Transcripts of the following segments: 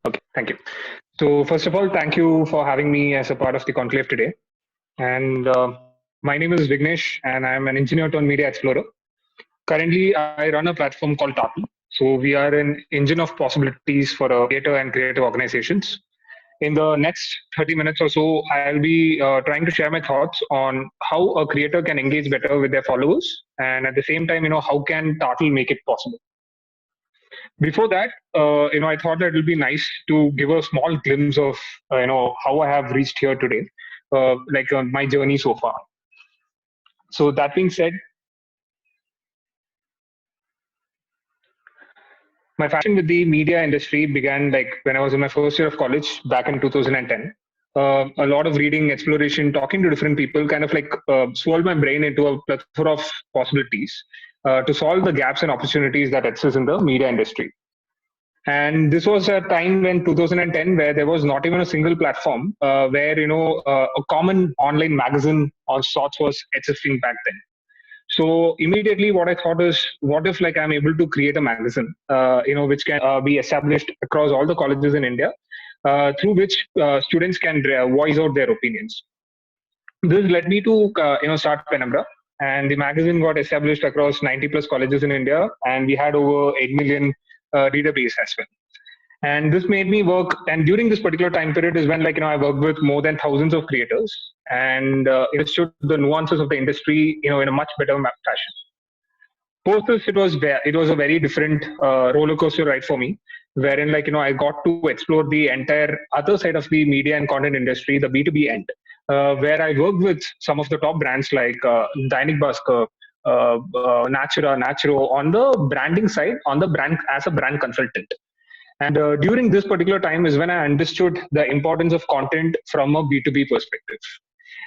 Okay, thank you. So first of all, thank you for having me as a part of the Conclave today. And my name is Vignesh, and I'm an engineer turned media explorer. Currently, I run a platform called Tartl. So we are an engine of possibilities for creator and creative organizations. In the next 30 minutes or so, I'll be trying to share my thoughts on how a creator can engage better with their followers, and at the same time, how can Tartl make it possible. Before that, I thought that it would be nice to give a small glimpse of, how I have reached here today, my journey so far. So that being said, my fashion with the media industry began like when I was in my first year of college back in 2010. A lot of reading, exploration, talking to different people kind of like swelled my brain into a plethora of possibilities to solve the gaps and opportunities that exist in the media industry. And this was a time when 2010 where there was not even a single platform where a common online magazine or sorts was existing back then. So immediately what I thought is, what if like I'm able to create a magazine which can be established across all the colleges in India, through which students can voice out their opinions. This led me to start Penumbra, and the magazine got established across 90 plus colleges in India, and we had over 8 million reader base as well. And this made me work, and during this particular time period is when I worked with more than thousands of creators and understood the nuances of the industry in a much better fashion. Post this, it was a very different roller coaster ride for me, wherein I got to explore the entire other side of the media and content industry, the B2B end, where I worked with some of the top brands like Dainik Bhaskar, Natura, Naturo on the branding side, on the brand as a brand consultant. And during this particular time is when I understood the importance of content from a B2B perspective.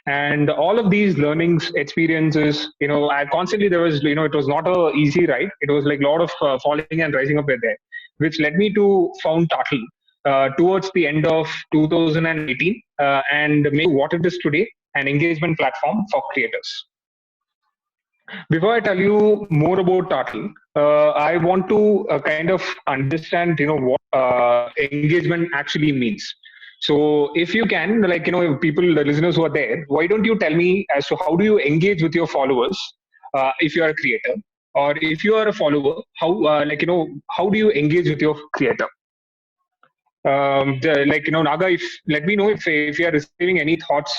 And all of these learnings, experiences, I constantly, there was, it was not a easy ride. It was like a lot of falling and rising up there, which led me to found Tartl towards the end of 2018 and make what it is today, an engagement platform for creators. Before I tell you more about Tartl, I want to kind of understand, what engagement actually means. So if you can, if people, the listeners who are there, why don't you tell me as to how do you engage with your followers if you are a creator, or if you are a follower, how, how do you engage with your creator? Naga, if let me know if you are receiving any thoughts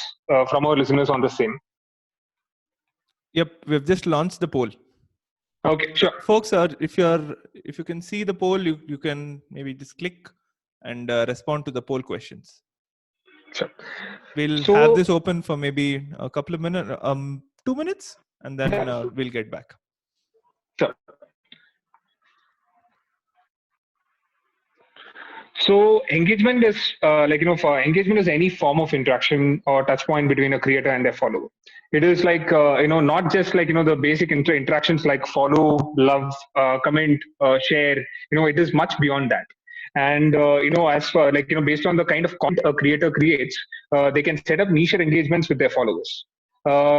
from our listeners on the same. Yep, we've just launched the poll. Okay, sure. Folks, if you can see the poll, you can maybe just click and respond to the poll questions. Sure. We'll have this open for maybe a couple of minutes, 2 minutes, and then we'll get back. Sure. So engagement is for engagement is any form of interaction or touch point between a creator and their follower. It is like not just like the basic interactions like follow, love, comment, share. It is much beyond that. And as for based on the kind of content a creator creates, they can set up niche engagements with their followers.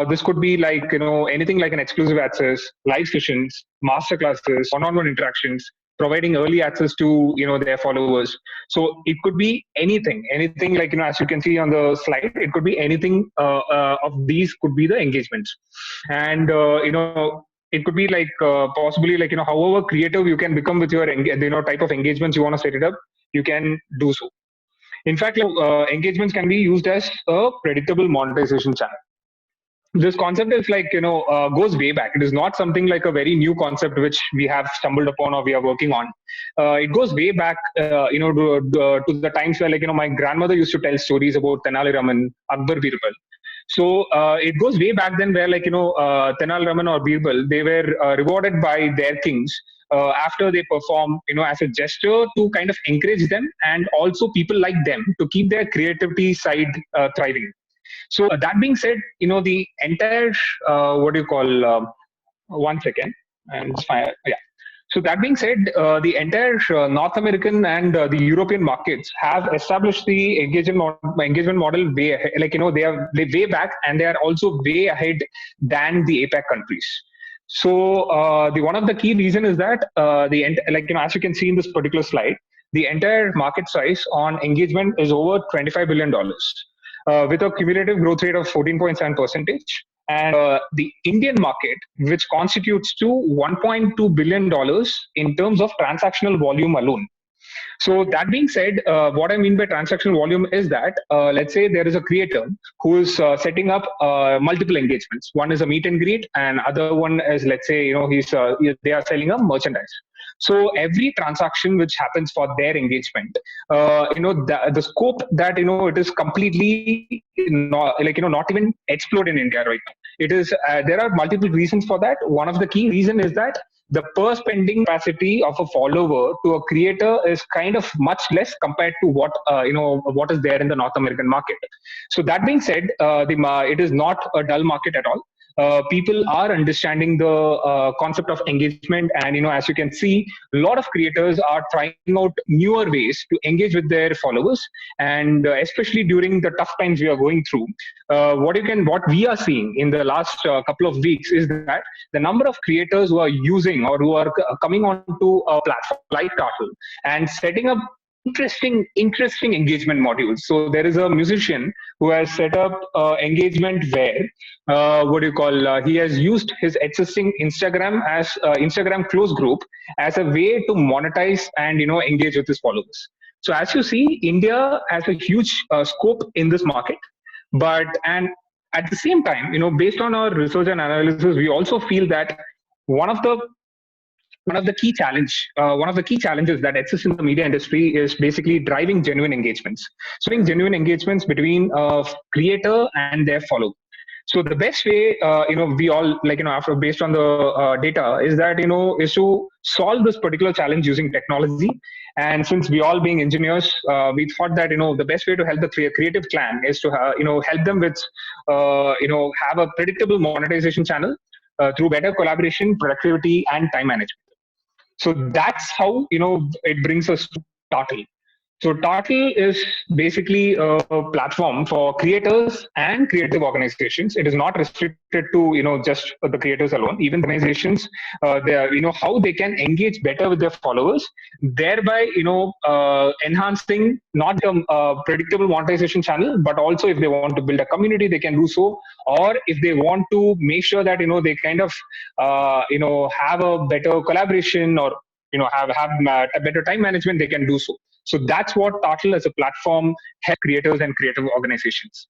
This could be like anything like an exclusive access, live sessions, master classes, one-on-one interactions, providing early access to their followers. So it could be anything like as you can see on the slide, it could be anything of these could be the engagements. And it could be like possibly like however creative you can become with your type of engagements you want to set it up, you can do so. In fact, engagements can be used as a predictable monetization channel. This concept is goes way back. It is not something like a very new concept which we have stumbled upon or we are working on. It goes way back to the times where my grandmother used to tell stories about Tenali Raman, Akbar, Birbal. So it goes way back then where Tenali Raman or Birbal, they were rewarded by their kings after they perform as a gesture to kind of encourage them, and also people like them to keep their creativity side thriving. So that being said, the entire what do you call? 1 second, and yeah. So that being said, the entire North American and the European markets have established the engagement model way ahead, they are way back, and they are also way ahead than the APAC countries. So the one of the key reason is that as you can see in this particular slide, the entire market size on engagement is over $25 billion, with a cumulative growth rate of 14.7%. And the Indian market, which constitutes to $1.2 billion in terms of transactional volume alone. So that being said, what I mean by transactional volume is that, let's say there is a creator who is setting up multiple engagements. One is a meet and greet, and other one is, let's say, they are selling a merchandise. So every transaction which happens for their engagement, the scope that it is completely not even explored in India right now. It is there are multiple reasons for that. One of the key reason is that the per spending capacity of a follower to a creator is kind of much less compared to what is there in the North American market. So that being said, it is not a dull market at all. People are understanding the concept of engagement, and as you can see, a lot of creators are trying out newer ways to engage with their followers, and especially during the tough times we are going through, what we are seeing in the last couple of weeks is that the number of creators who are using or who are coming onto a platform like Tartl and setting up interesting engagement modules. So there is a musician who has set up engagement where he has used his existing Instagram as Instagram close group as a way to monetize and engage with his followers. So as you see, India has a huge scope in this market, and at the same time, based on our research and analysis, we also feel that one of the key challenges that exists in the media industry is basically driving genuine engagements. So, genuine engagements between a creator and their follower. So the best way, we all after based on the data is that is to solve this particular challenge using technology. And since we all being engineers, we thought that the best way to help the creative clan is to help them with have a predictable monetization channel through better collaboration, productivity, and time management. So that's how it brings us to Tartl. So Tartl is basically a platform for creators and creative organizations. It is not restricted to just the creators alone. Even organizations, how they can engage better with their followers, thereby enhancing not the predictable monetization channel, but also if they want to build a community, they can do so. Or if they want to make sure that they kind of have a better collaboration or have a better time management, they can do so. So that's what Tartl as a platform helps creators and creative organizations.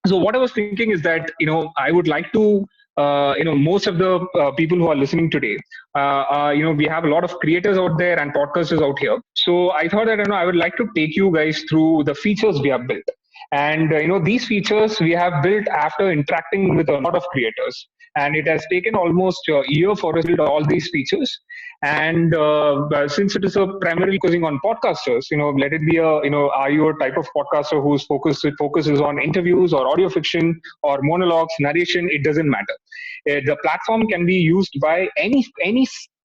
So what I was thinking is that I would like to most of the people who are listening today, we have a lot of creators out there and podcasters out here. So I thought that I would like to take you guys through the features we have built. And these features we have built after interacting with a lot of creators, and it has taken almost a year for us to build all these features. And since it is primarily focusing on podcasters, let it be are you a type of podcaster whose focuses on interviews or audio fiction or monologues, narration? It doesn't matter. The platform can be used by any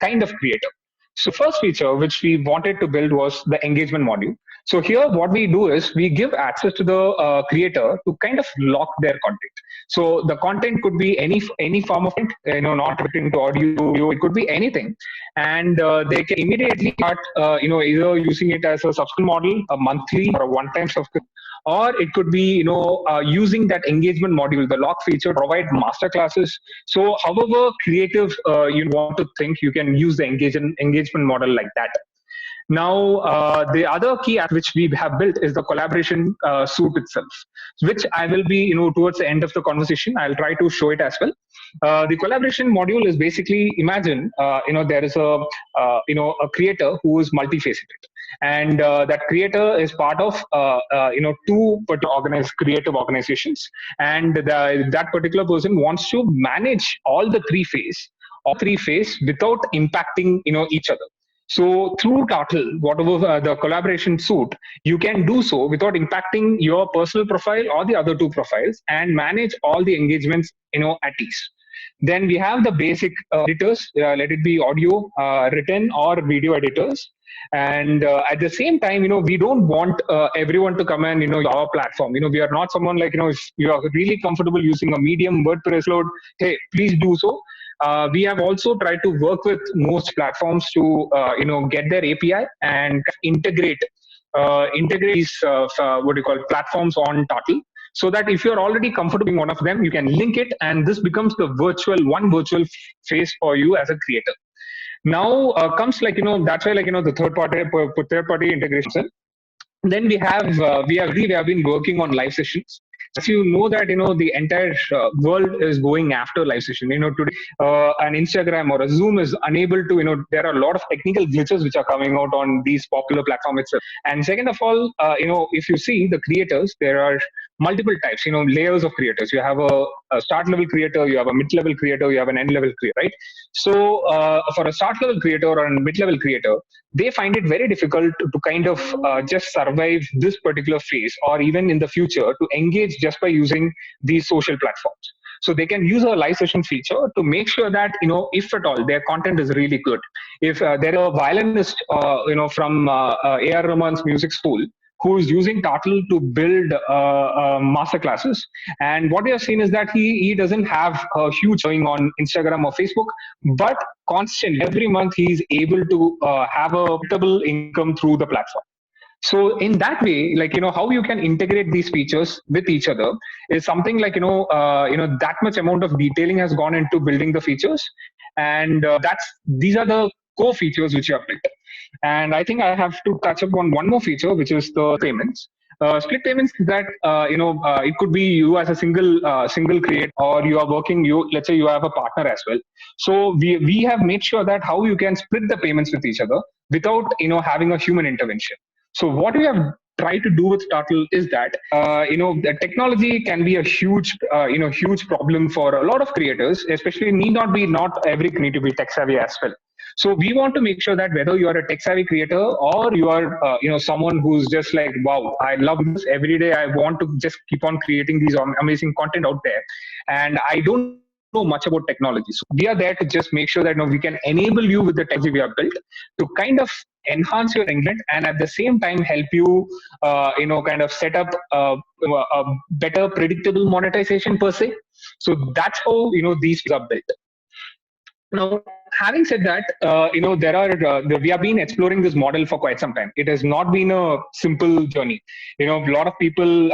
kind of creator. So first feature which we wanted to build was the engagement module. So here what we do is we give access to the creator to kind of lock their content. So the content could be any form of content, not written to audio, it could be anything. And they can immediately start either using it as a subscription model, a monthly or a one-time subscription, or it could be using that engagement module, the lock feature, provide master classes. So however creative you want to think, you can use the engagement model like that. Now, the other key app which we have built is the collaboration suite itself, which I will be, towards the end of the conversation, I'll try to show it as well. The collaboration module is basically, imagine, there is a creator who is multifaceted. And that creator is part of, two creative organizations. And that particular person wants to manage all three phase without impacting, each other. So through Tartl, whatever the collaboration suite, you can do so without impacting your personal profile or the other two profiles and manage all the engagements, at ease. Then we have the basic editors, let it be audio, written or video editors. And at the same time, we don't want everyone to come and, our platform. We are not someone like, if you are really comfortable using a medium WordPress load, hey, please do so. We have also tried to work with most platforms to get their API and integrate these platforms on Tartl, so that if you're already comfortable in one of them, you can link it, and this becomes the virtual face for you as a creator. Now comes that's why the third party integration. Then we have been working on live sessions. As you know that the entire world is going after live session. Today an Instagram or a Zoom is unable to. There are a lot of technical glitches which are coming out on these popular platforms itself. And second of all, if you see the creators, there are multiple types. Layers of creators. You have a start level creator, you have a mid level creator, you have an end level creator, right? So for a start level creator or a mid level creator, they find it very difficult to kind of just survive this particular phase, or even in the future to engage just by using these social platforms. So they can use a live session feature to make sure that if at all their content is really good. If there are a violinist from A.R. Rahman's music school who is using Tartl to build master classes, and what we have seen is that he doesn't have a huge following on Instagram or Facebook, but constantly every month he's able to have a profitable income through the platform. So in that way, how you can integrate these features with each other is something that much amount of detailing has gone into building the features, and these are the core features which you have built. And I think I have to touch upon one more feature, which is the payments. Split payments, that it could be you as a single create, or you are working. Let's say you have a partner as well. So we have made sure that how you can split the payments with each other without having a human intervention. So what we have tried to do with Tartl is that the technology can be a huge problem for a lot of creators, especially not every need to be tech savvy as well. So we want to make sure that whether you are a tech savvy creator or you are someone who's just like, wow, I love this every day, I want to just keep on creating these amazing content out there, and I don't know much about technology. So we are there to just make sure that we can enable you with the technology we have built to kind of enhance your engagement, and at the same time help you kind of set up a better predictable monetization per se. So that's how these are built. Now, having said that, we have been exploring this model for quite some time. It has not been a simple journey. A lot of people,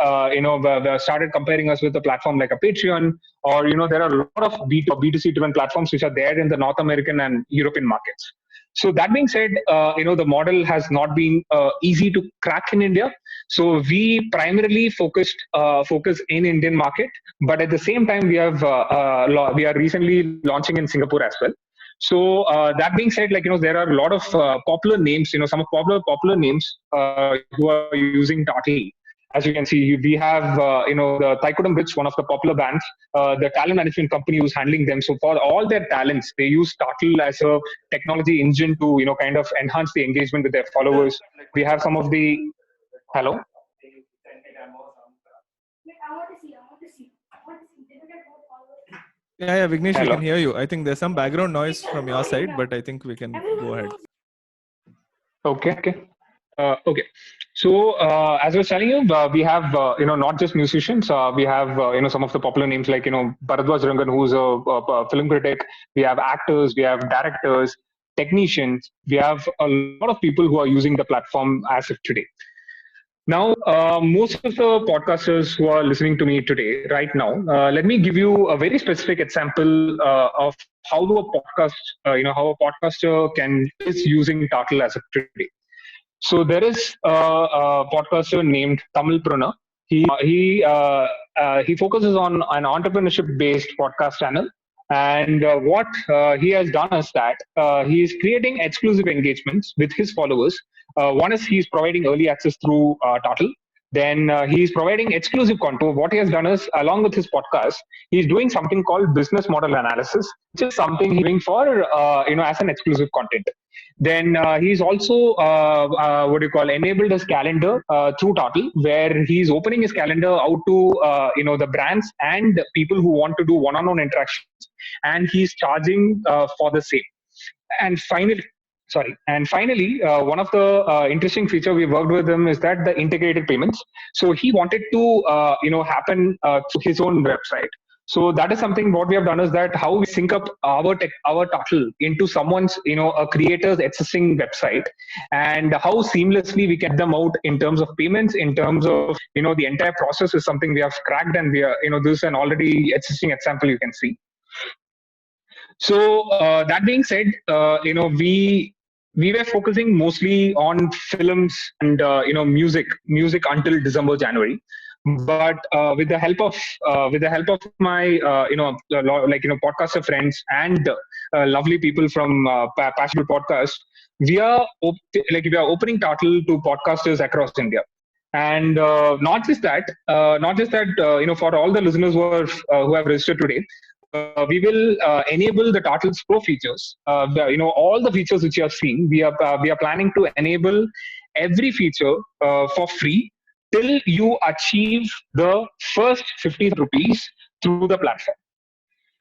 started comparing us with a platform like a Patreon, or there are a lot of B2C driven platforms which are there in the North American and European markets. So that being said, the model has not been easy to crack in India. So we primarily focus in Indian market, but at the same time we are recently launching in Singapore as well. So that being said, there are a lot of popular names, some of popular names who are using Tartl. As you can see, we have the Taikudam Bits, one of the popular bands, the talent management company who's handling them. So for all their talents, they use Tartl as a technology engine to kind of enhance the engagement with their followers. We have some of the hello. Yeah, Vignesh, we Hello. can hear you. I think there's some background noise from your side, but I think we can go ahead. Okay. Okay. So as I was telling you, we have not just musicians. We have some of the popular names like Bharadwaj Rangan, who's a film critic. We have actors. We have directors, technicians. We have a lot of people who are using the platform as of today. Now, most of the podcasters who are listening to me today, right now, let me give you a very specific example of how how a podcaster is using Tartl as of today. So there is a podcaster named Tamil Pruna. He focuses on an entrepreneurship-based podcast channel, and what he has done is that he is creating exclusive engagements with his followers. One is he's providing early access through Tartl. Then he's providing exclusive content. What he has done is, along with his podcast, he's doing something called business model analysis, which is something he's doing for as an exclusive content. Then he's also enabled his calendar through Tartl, where he's opening his calendar out to the brands and people who want to do one-on-one interactions, and he's charging for the same. And finally, one of the interesting feature we worked with him is that the integrated payments. So he wanted to happen through his own website. So that is something what we have done is that how we sync up our Tartl into someone's, a creator's existing website, and how seamlessly we can them out in terms of payments, in terms of, the entire process is something we have cracked, and we are, this is an already existing example you can see. So that being said, we were focusing mostly on films and music until December, January. But with the help of my podcaster friends and lovely people from Passionate Podcast, we are we are opening Tartl to podcasters across India. And not just that, for all the listeners who have registered today, we will enable the Tartle's Pro features. All the features which you have seen, we are planning to enable every feature for free till you achieve the first 50 rupees through the platform.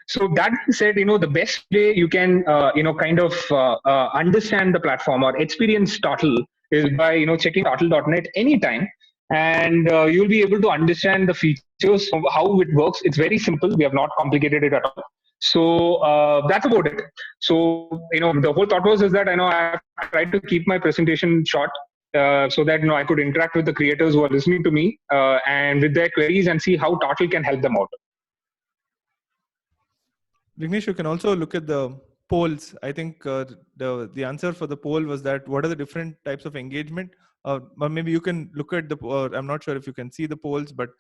So that being said, the best way you can, understand the platform or experience Tartl is by, checking tartl.net anytime. And you'll be able to understand the features of how it works. It's very simple. We have not complicated it at all. So that's about it. So, the whole thought process is that I tried to keep my presentation short, so that I could interact with the creators who are listening to me and with their queries and see how Tartl can help them out. Vignesh, you can also look at the polls. I think the answer for the poll was that what are the different types of engagement? Or maybe you can look at the. I'm not sure if you can see the polls, but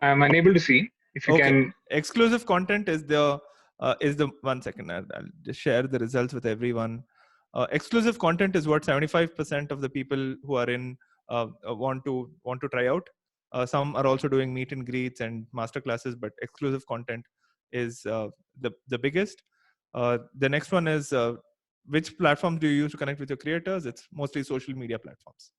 I'm unable to see. If you can. Exclusive content is the 1 second. I'll just share the results with everyone. Exclusive content is what 75% of the people who are in want to try out. Some are also doing meet and greets and master classes, but exclusive content is the biggest. The next one is which platform do you use to connect with your creators? It's mostly social media platforms.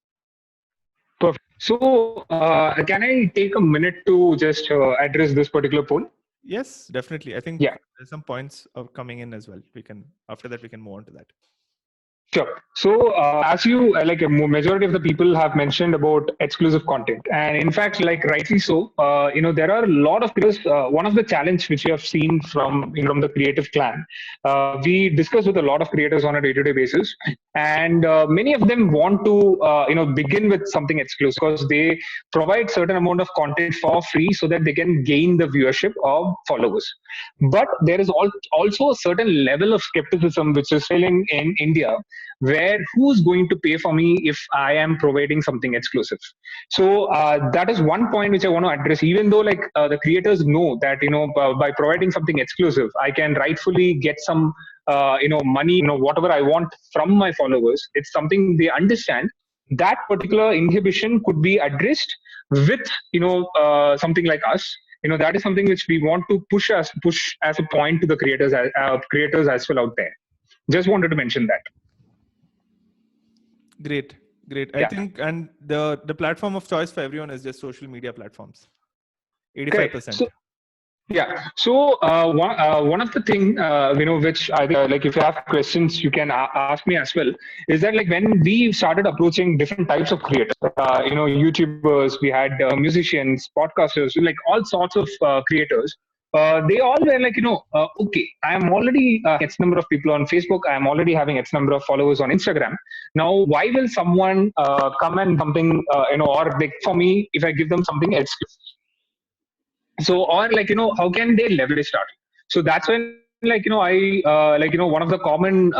Perfect. So can I take a minute to just address this particular poll? Yes, definitely. I think there's some points coming in as well. After that we can move on to that. Sure. So, as you like, a majority of the people have mentioned about exclusive content, and in fact, like rightly so, there are a lot of creators. One of the challenge which we have seen from the creative clan, we discuss with a lot of creators on a day-to-day basis, and many of them want to begin with something exclusive because they provide certain amount of content for free so that they can gain the viewership of followers. But there is also a certain level of skepticism which is failing in India, where who's going to pay for me if I am providing something exclusive. So that is one point which I want to address. Even though the creators know that by providing something exclusive, I can rightfully get some money, whatever I want from my followers. It's something they understand. That particular inhibition could be addressed with something like us. That is something which we want to push as a point to the creators as well out there. Just wanted to mention that. Great. Yeah. I think, and the platform of choice for everyone is just social media platforms. 85%. So one of the thing which I think if you have questions you can ask me as well, is that when we started approaching different types of creators, YouTubers, we had musicians, podcasters, all sorts of creators. They all were okay, I am already X number of people on Facebook, I am already having X number of followers on Instagram. Now why will someone come and something or for me if I give them something exclusive? So, or how can they leverage Tartl? So that's when one of the common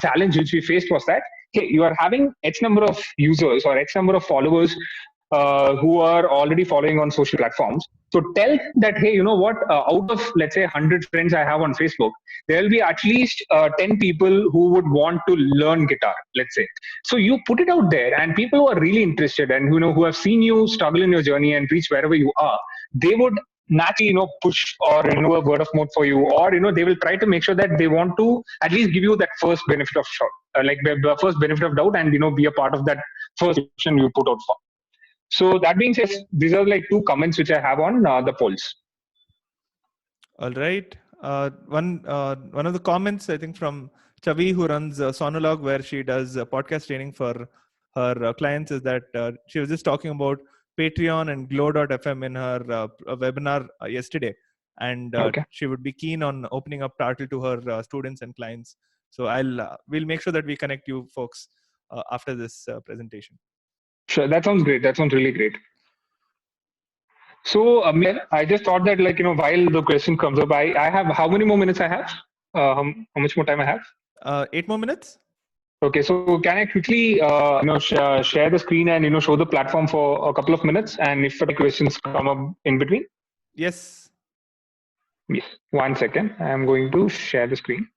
challenge which we faced was that, hey, you are having X number of users or X number of followers who are already following on social platforms. So tell that, hey, you know what, out of, let's say, 100 friends I have on Facebook, there will be at least 10 people who would want to learn guitar, let's say. So you put it out there, and people who are really interested and who have seen you struggle in your journey and reach wherever you are, they would naturally push or a word of mouth for you, or they will try to make sure that they want to at least give you that first benefit of the first benefit of doubt, and be a part of that first option you put out for. So that being said, these are two comments which I have on the polls. All right. One of the comments, I think, from Chavi, who runs Sonolog, where she does podcast training for her clients, is that she was just talking about Patreon and Glow.fm in her webinar yesterday. and Okay. she would be keen on opening up Tartl to her students and clients. So we'll make sure that we connect you folks after this presentation. Sure. That sounds great. That sounds really great. So, I just thought that, while the question comes up, I have how many more minutes I have? How much more time I have? 8 more minutes. Okay, so can I quickly, share the screen and show the platform for a couple of minutes, and if any questions come up in between? Yes. Yes. 1 second. I am going to share the screen.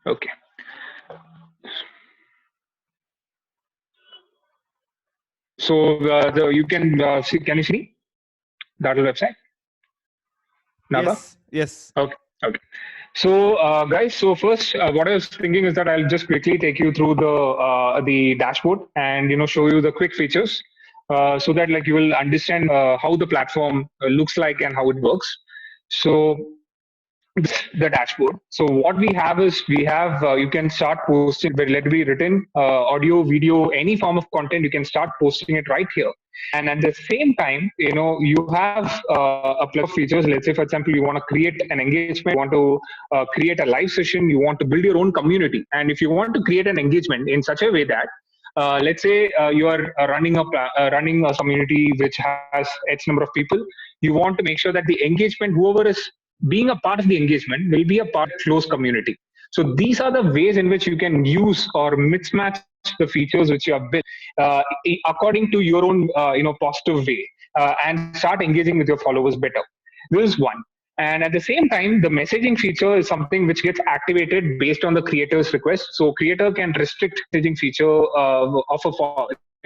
Okay. So you can see. Can you see that website? Naga? Yes. Okay. Okay. So, guys, so first, what I was thinking is that I'll just quickly take you through the dashboard and show you the quick features, so that you will understand how the platform looks like and how it works. So, this is the dashboard. So what we have is we have you can start posting, let it be written, audio, video, any form of content. You can start posting it right here. And at the same time, you have a plethora of features. Let's say, for example, you want to create an engagement, you want to create a live session, you want to build your own community. And if you want to create an engagement in such a way that let's say you are running a community which has X number of people. You want to make sure that the engagement, whoever is being a part of the engagement, will be a part of the close community. So these are the ways in which you can use or mismatch the features which you have built according to your own positive way, and start engaging with your followers better. This is one. And at the same time, the messaging feature is something which gets activated based on the creator's request. So creator can restrict messaging feature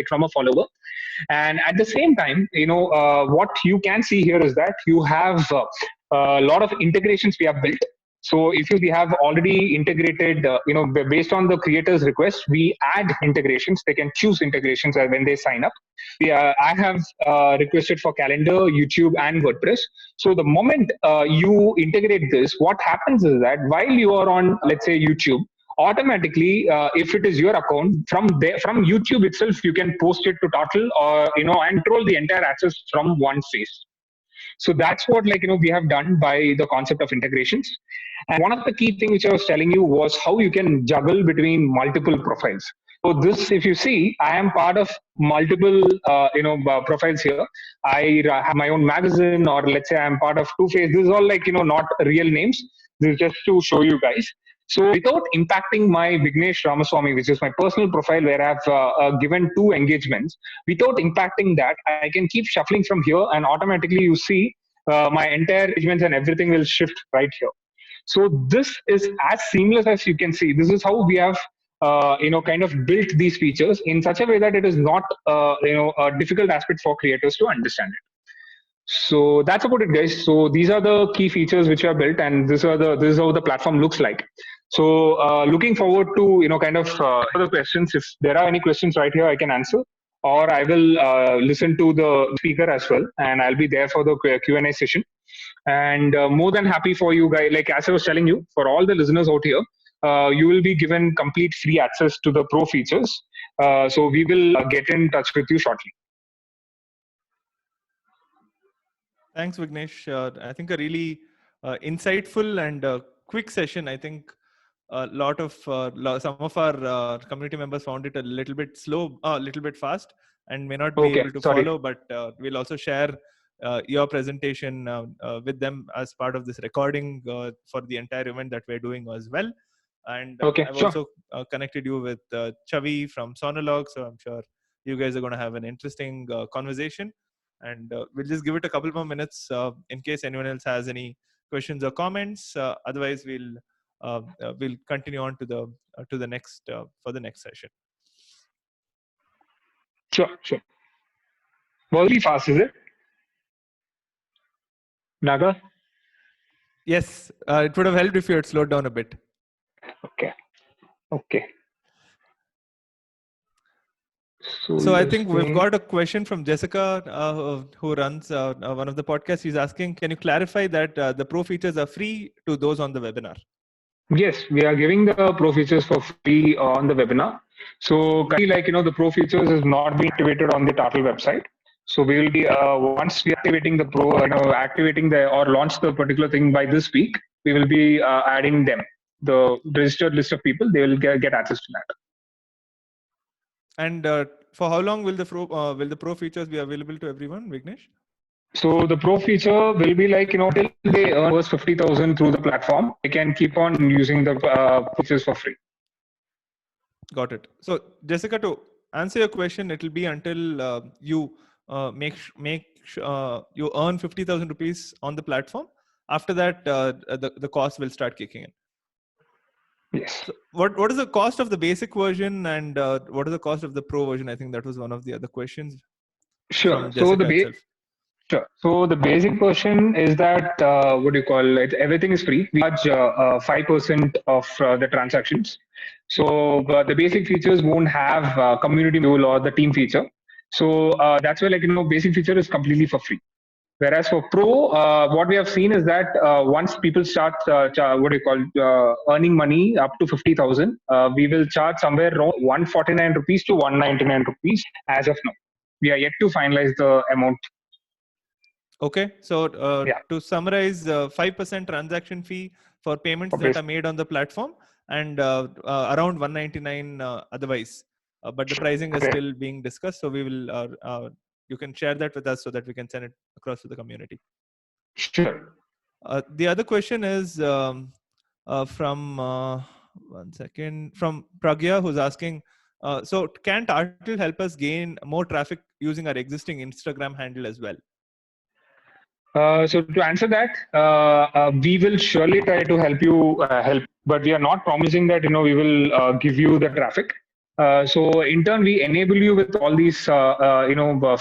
from a follower. And at the same time, what you can see here is that you have a lot of integrations we have built. So if we have already integrated, based on the creator's request, we add integrations. They can choose integrations when they sign up. I have requested for calendar, YouTube, and WordPress. So the moment you integrate this, what happens is that while you are on, let's say, YouTube, automatically, if it is your account, from YouTube itself, you can post it to Tartl, or and control the entire access from one face. So that's what we have done by the concept of integrations. And one of the key things which I was telling you was how you can juggle between multiple profiles. So this, if you see, I am part of multiple profiles here. I have my own magazine, or let's say I'm part of Two Face. This is all not real names. This is just to show you guys. So without impacting my Vignesh Ramaswamy, which is my personal profile where I've given 2 engagements, without impacting that, I can keep shuffling from here, and automatically you see my entire engagements and everything will shift right here. So this is as seamless as you can see. This is how we have kind of built these features in such a way that it is not a difficult aspect for creators to understand it. So that's about it, guys. So these are the key features which are built, and this is how the platform looks like. So looking forward to kind of other questions. If there are any questions right here, I can answer, or I will listen to the speaker as well, and I'll be there for the Q&A session. And more than happy for you guys. Like as I was telling you, for all the listeners out here, you will be given complete free access to the pro features. So we will get in touch with you shortly. Thanks, Vignesh. I think a really insightful and quick session. I think a lot of some of our community members found it a little bit slow, a little bit fast, and may not be able to follow. But we'll also share your presentation with them as part of this recording for the entire event that we're doing as well. And I've also connected you with Chavi from Sonologue, so I'm sure you guys are going to have an interesting conversation. And we'll just give it a couple more minutes in case anyone else has any questions or comments. Otherwise, we'll continue on to the next for the next session. Sure. Was really fast, is it, Naga? Yes, it would have helped if you had slowed down a bit. Okay. So I think we've got a question from Jessica, who runs one of the podcasts. She's asking, can you clarify that the pro features are free to those on the webinar? Yes, we are giving the pro features for free on the webinar. So currently, the pro features is not being activated on the Tartl website. So we will be once we are activating the pro, activating the or launch the particular thing by this week, we will be adding them. The registered list of people, they will get access to that. And for how long will the pro features be available to everyone, Vignesh? So the pro feature will be till they earn first 50,000 through the platform, they can keep on using the features for free. Got it. So Jessica, to answer your question, it will be until you you earn 50,000 rupees on the platform. After that, the cost will start kicking in. Yes. So what is the cost of the basic version, and what is the cost of the pro version? I think that was one of the other questions Sure. from Jessica itself. Sure. So the basic version is that what do you call it? Everything is free. We charge 5% of the transactions. So the basic features won't have community module or the team feature. So that's why basic feature is completely for free. Whereas for pro, what we have seen is that once people start earning money up to 50,000, we will charge somewhere around 149 rupees to 199 rupees as of now. We are yet to finalize the amount. Okay, so Yeah. to summarize, 5% transaction fee for payments Okay. that are made on the platform, and around 199 otherwise. But the pricing is still being discussed, so we will. You can share that with us so that we can send it across to the community. Sure. The other question is from one second, from Pragya, who's asking. So can Tartl help us gain more traffic using our existing Instagram handle as well? So to answer that, we will surely try to help you help, but we are not promising that we will give you the traffic. So in turn, we enable you with all these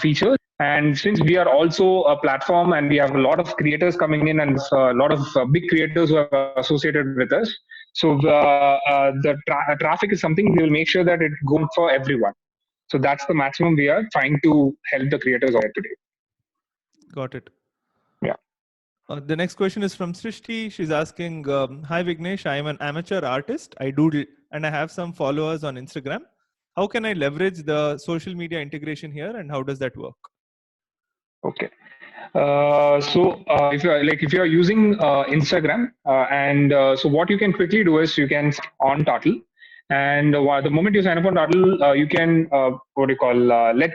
features. And since we are also a platform and we have a lot of creators coming in and a lot of big creators who are associated with us, so the traffic is something we will make sure that it goes for everyone. So that's the maximum we are trying to help the creators out today. Got it. Yeah. The next question is from Srishti. She's asking, hi Vignesh, I am an amateur artist. I doodle and I have some followers on Instagram. How can I leverage the social media integration here, and how does that work? Okay. If you are using Instagram, and so what you can quickly do is you can on Tartl, and the moment you sign up on Tartl, you can let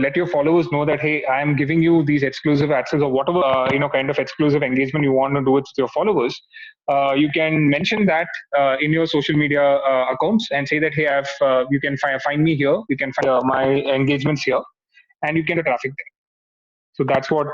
let your followers know that hey, I am giving you these exclusive access or whatever kind of exclusive engagement you want to do with your followers. You can mention that in your social media accounts and say that hey, you can find me here. You can find my engagements here, and you can get traffic there. So that's what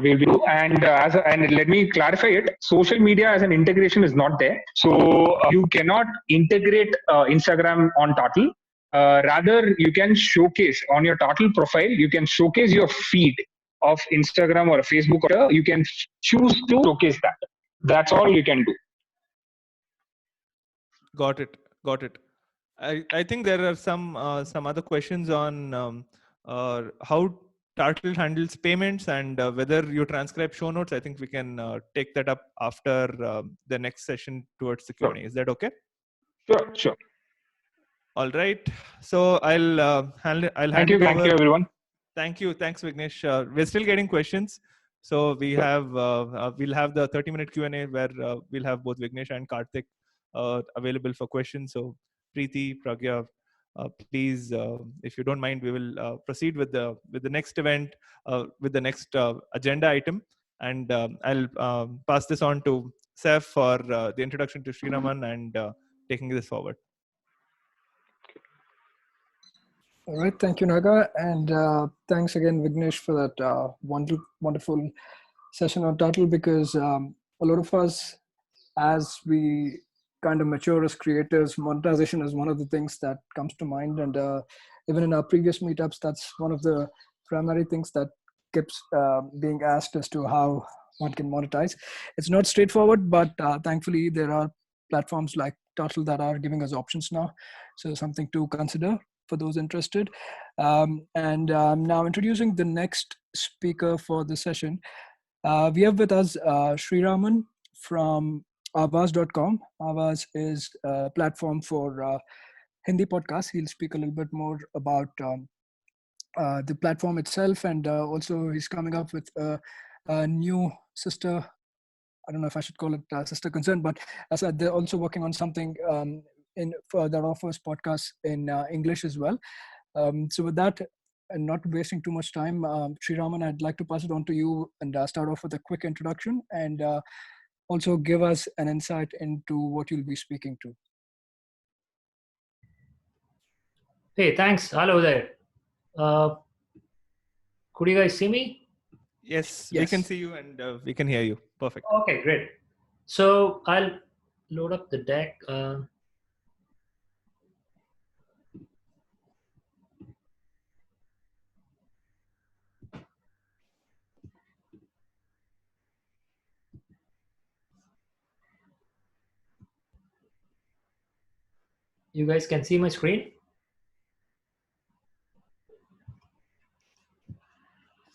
we'll be doing. And and let me clarify it. Social media as an integration is not there. So you cannot integrate Instagram on Tartl. Rather, you can showcase on your Tartl profile. You can showcase your feed of Instagram or Facebook. You can choose to showcase that. That's all you can do. Got it. Got it. I think there are some other questions on how Tartl handles payments and whether you transcribe show notes. I think we can take that up after the next session towards the Q&A. Is that okay? Sure. All right. So I'll hand it over. Thank you, everyone. Thanks, Vignesh. We're still getting questions, so we have we'll have the 30-minute Q&A where we'll have both Vignesh and Karthik available for questions. So Preeti, Pragya, please, if you don't mind, we will proceed with the next event, with the next agenda item, and I'll pass this on to Saif for the introduction to Sreeraman and taking this forward. All right, thank you, Naga, and thanks again, Vignesh, for that wonderful session on Tartl, because a lot of us, as we kind of mature as creators, monetization is one of the things that comes to mind, and even in our previous meetups, that's one of the primary things that keeps being asked as to how one can monetize. It's not straightforward, but thankfully there are platforms like Tartl that are giving us options now, so something to consider for those interested. And now introducing the next speaker for the session. We have with us Sreeraman from Avaz.com. Avaz is a platform for Hindi podcasts. He'll speak a little bit more about the platform itself, and also he's coming up with a new sister. I don't know if I should call it sister concern, but as I said, they're also working on something for that offers podcasts in English as well. So with that, and not wasting too much time, Sreeraman, I'd like to pass it on to you and start off with a quick introduction and also give us an insight into what you'll be speaking to. Hey, thanks. Hello there. Could you guys see me? Yes, we can see you and we can hear you. Perfect. Okay, great. So I'll load up the deck. You guys can see my screen?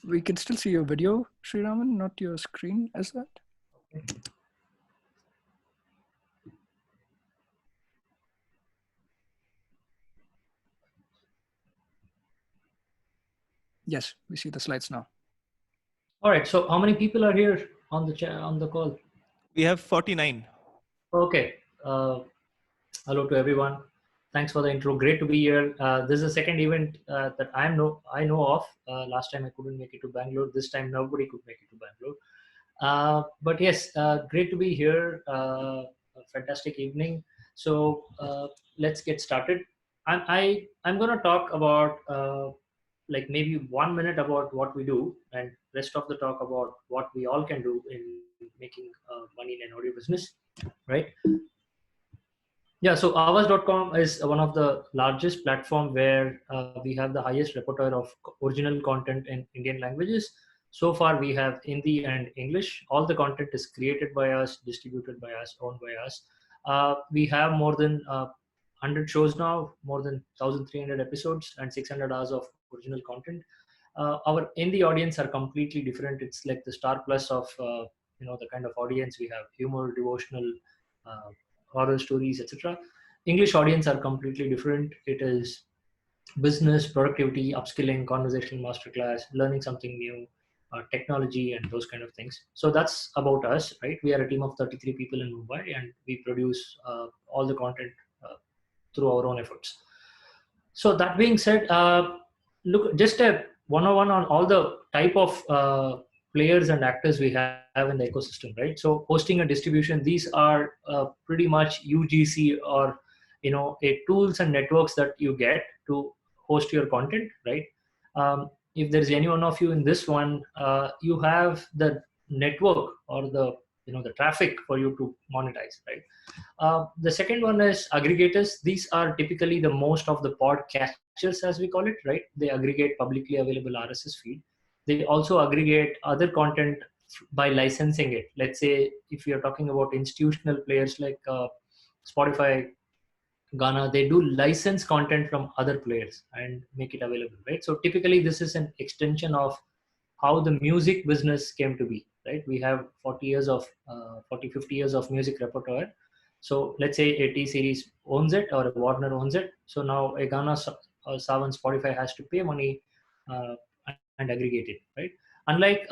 We can still see your video, Sreeraman, not your screen as that. Okay. Yes, we see the slides now. All right. So how many people are here on the call? We have 49. Okay. Hello to everyone. Thanks for the intro. Great to be here. This is the second event that I know of. Last time I couldn't make it to Bangalore. This time nobody could make it to Bangalore. But yes, great to be here. A fantastic evening. So let's get started. I'm gonna talk about like maybe 1 minute about what we do, and rest of the talk about what we all can do in making money in an audio business, right? Yeah, so Avaz.com is one of the largest platform where we have the highest repertoire of original content in Indian languages. So far, we have Hindi and English. All the content is created by us, distributed by us, owned by us. We have more than 100 shows now, more than 1,300 episodes, and 600 hours of original content. Our Hindi audience are completely different. It's like the star plus of the kind of audience we have: humor, devotional, uh, horror stories, etc. English audience are completely different. It is business, productivity, upskilling, conversational masterclass, learning something new, technology, and those kind of things. So that's about us, right? We are a team of 33 people in Mumbai, and we produce all the content through our own efforts. So that being said, look, just a 101 on all the type of players and actors we have in the ecosystem, right? So hosting and distribution, these are pretty much UGC or a tools and networks that you get to host your content, right? If there's any one of you in this one, you have the network or the traffic for you to monetize, right? The second one is aggregators. These are typically the most of the podcatchers, as we call it, right? They aggregate publicly available RSS feed. They also aggregate other content by licensing it. Let's say if you're talking about institutional players like Spotify, Ghana, they do license content from other players and make it available, right? So typically this is an extension of how the music business came to be, right? We have 50 years of music repertoire. So let's say a T series owns it or a Warner owns it. So now a Ghana or Savan Spotify has to pay money uh, and aggregate it, right? Unlike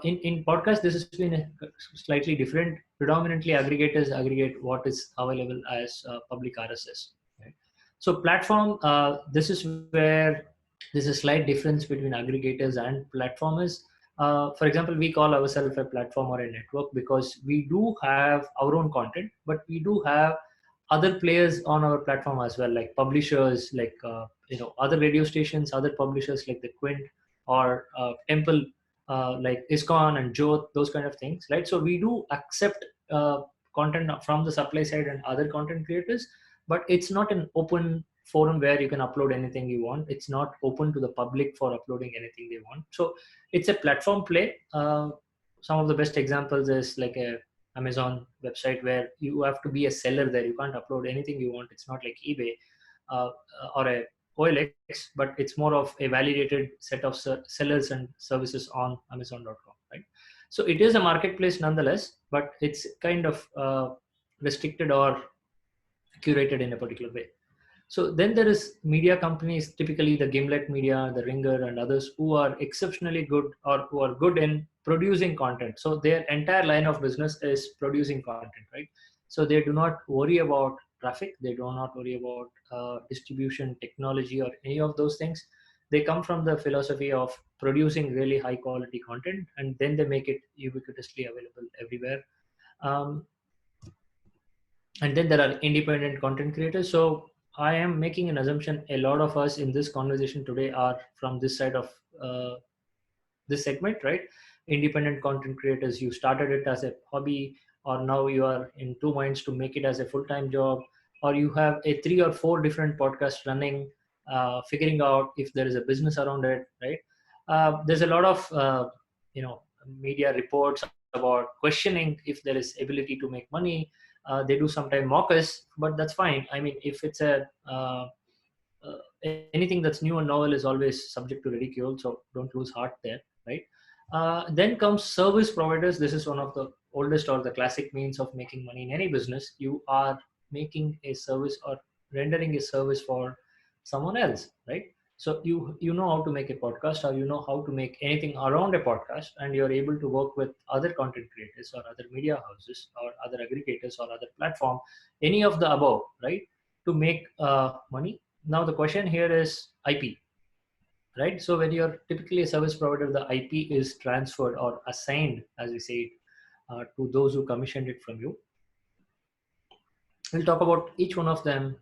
in podcast, this has been slightly different. Predominantly, aggregators aggregate what is available as public RSS. Right? So platform, this is where there's a slight difference between aggregators and platformers. For example, we call ourselves a platform or a network because we do have our own content, but we do have other players on our platform as well, like publishers, like other radio stations, other publishers like the Quint or Temple, like ISKCON and Jyoth, those kind of things, right? So we do accept content from the supply side and other content creators, but it's not an open forum where you can upload anything you want. It's not open to the public for uploading anything they want. So it's a platform play. Some of the best examples is like a Amazon website where you have to be a seller there. You can't upload anything you want. It's not like eBay uh, or a OLX, but it's more of a validated set of sellers and services on Amazon.com, right? So it is a marketplace nonetheless, but it's kind of restricted or curated in a particular way. So then there is media companies, typically the Gimlet Media, the Ringer, and others, who are exceptionally good, or who are good in producing content. So their entire line of business is producing content, right? So they do not worry about traffic, they do not worry about distribution, technology, or any of those things. They come from the philosophy of producing really high quality content, and then they make it ubiquitously available everywhere. Um, and then there are independent content creators. So I am making an assumption a lot of us in this conversation today are from this side of uh, this segment, right? Independent content creators, you started it as a hobby, or now you are in two minds to make it as a full-time job, or you have a 3 or 4 different podcasts running, figuring out if there is a business around it, right? There's a lot of media reports about questioning if there is ability to make money. They do sometimes mock us, but that's fine. I mean, if it's anything that's new and novel is always subject to ridicule, so don't lose heart there, right? Then comes service providers. This is one of the oldest or the classic means of making money in any business. You are making a service or rendering a service for someone else, right? So you know how to make a podcast, or you know how to make anything around a podcast, and you're able to work with other content creators or other media houses or other aggregators or other platform, any of the above, right, to make money. Now the question here is IP, right? So when you're typically a service provider, the IP is transferred or assigned, as we say it, to those who commissioned it from you. We'll talk about each one of them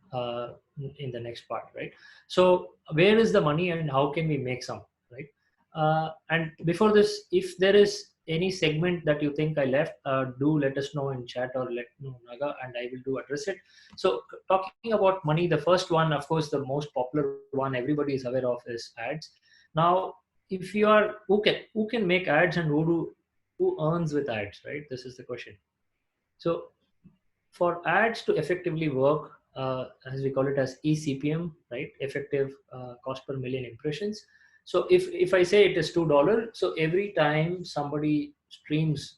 in the next part, right? So where is the money and how can we make some, right? And before this, if there is any segment that you think I left, do let us know in chat, or let know Naga, and I will do address it. So talking about money, the first one, of course, the most popular one everybody is aware of is ads. Now, if you are, who can make ads, and who earns with ads, right? This is the question. So for ads to effectively work, as we call it as eCPM, right? Effective cost per million impressions. So if I say it is $2, so every time somebody streams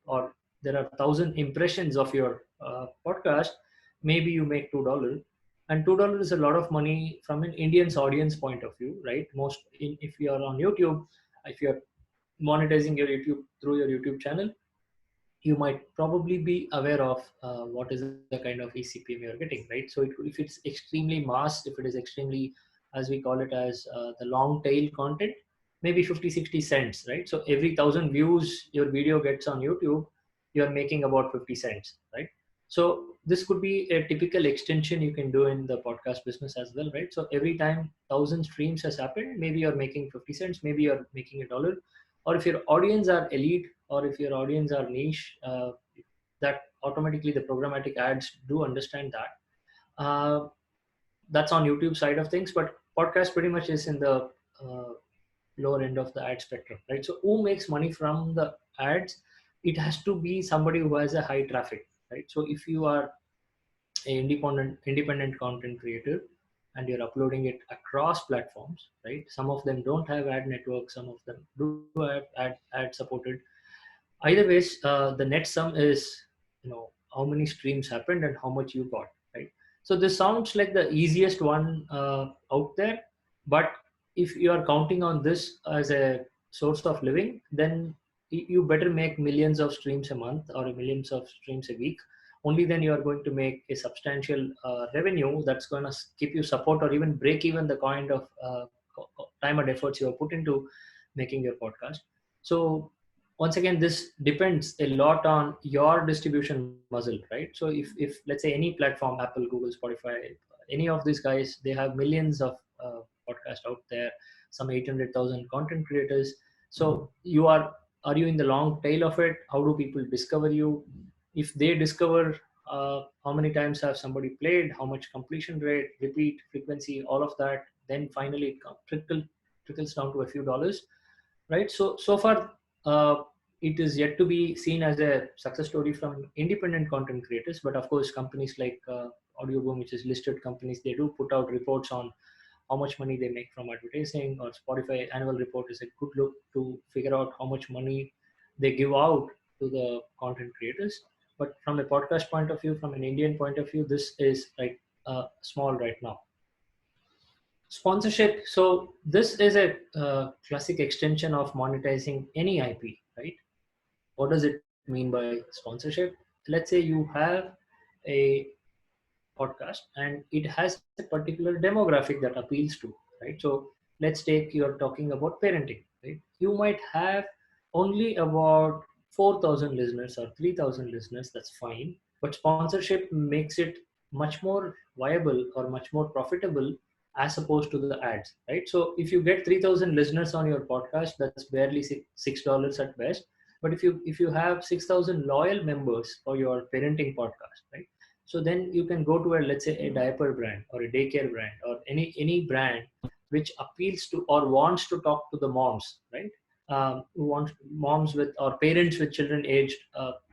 or there are 1,000 impressions of your podcast, maybe you make $2. And $2 is a lot of money from an Indian's audience point of view, right? If you are on YouTube, if you're monetizing your YouTube through your YouTube channel, you might probably be aware of what is the kind of eCPM you're getting, right? So if it's extremely mass, if it is extremely, as we call it as the long tail content, maybe 50, 60 cents, right? So every 1,000 views your video gets on YouTube, you're making about 50 cents, right? So this could be a typical extension you can do in the podcast business as well, right? So every time 1,000 streams has happened, maybe you're making 50 cents, maybe you're making $1. Or if your audience are elite, or if your audience are niche, that automatically the programmatic ads do understand that. That's on YouTube side of things, but podcast pretty much is in the lower end of the ad spectrum, right? So who makes money from the ads? It has to be somebody who has a high traffic, right? So if you are an independent content creator and you're uploading it across platforms, right? Some of them don't have ad network, some of them do have ad supported. Either ways, the net sum is, how many streams happened and how much you got, right? So this sounds like the easiest one out there, but if you are counting on this as a source of living, then you better make millions of streams a month or millions of streams a week. Only then you are going to make a substantial revenue that's going to keep you support or even break even the kind of time and efforts you have put into making your podcast. So once again, this depends a lot on your distribution muscle, right? So if let's say any platform, Apple, Google, Spotify, any of these guys, they have millions of podcasts out there, some 800,000 content creators. So are you in the long tail of it? How do people discover you? If they discover, how many times have somebody played, how much completion rate, repeat frequency, all of that, then finally it trickles down to a few dollars, right? So far, it is yet to be seen as a success story from independent content creators, but of course companies like Audioboom, which is listed companies, they do put out reports on how much money they make from advertising, or Spotify annual report is a good look to figure out how much money they give out to the content creators. But from a podcast point of view, from an Indian point of view, this is like small right now. Sponsorship. So this is a classic extension of monetizing any IP, right? What does it mean by sponsorship? Let's say you have a podcast and it has a particular demographic that appeals to, right? So let's take, you're talking about parenting, right? You might have only about 4,000 listeners or 3,000 listeners, that's fine. But sponsorship makes it much more viable or much more profitable as opposed to the ads, right? So if you get 3,000 listeners on your podcast, that's barely $6 at best. But if you have 6,000 loyal members for your parenting podcast, right? So then you can go to a, let's say, a diaper brand or a daycare brand or any brand which appeals to or wants to talk to the moms, right? Who want moms with or parents with children aged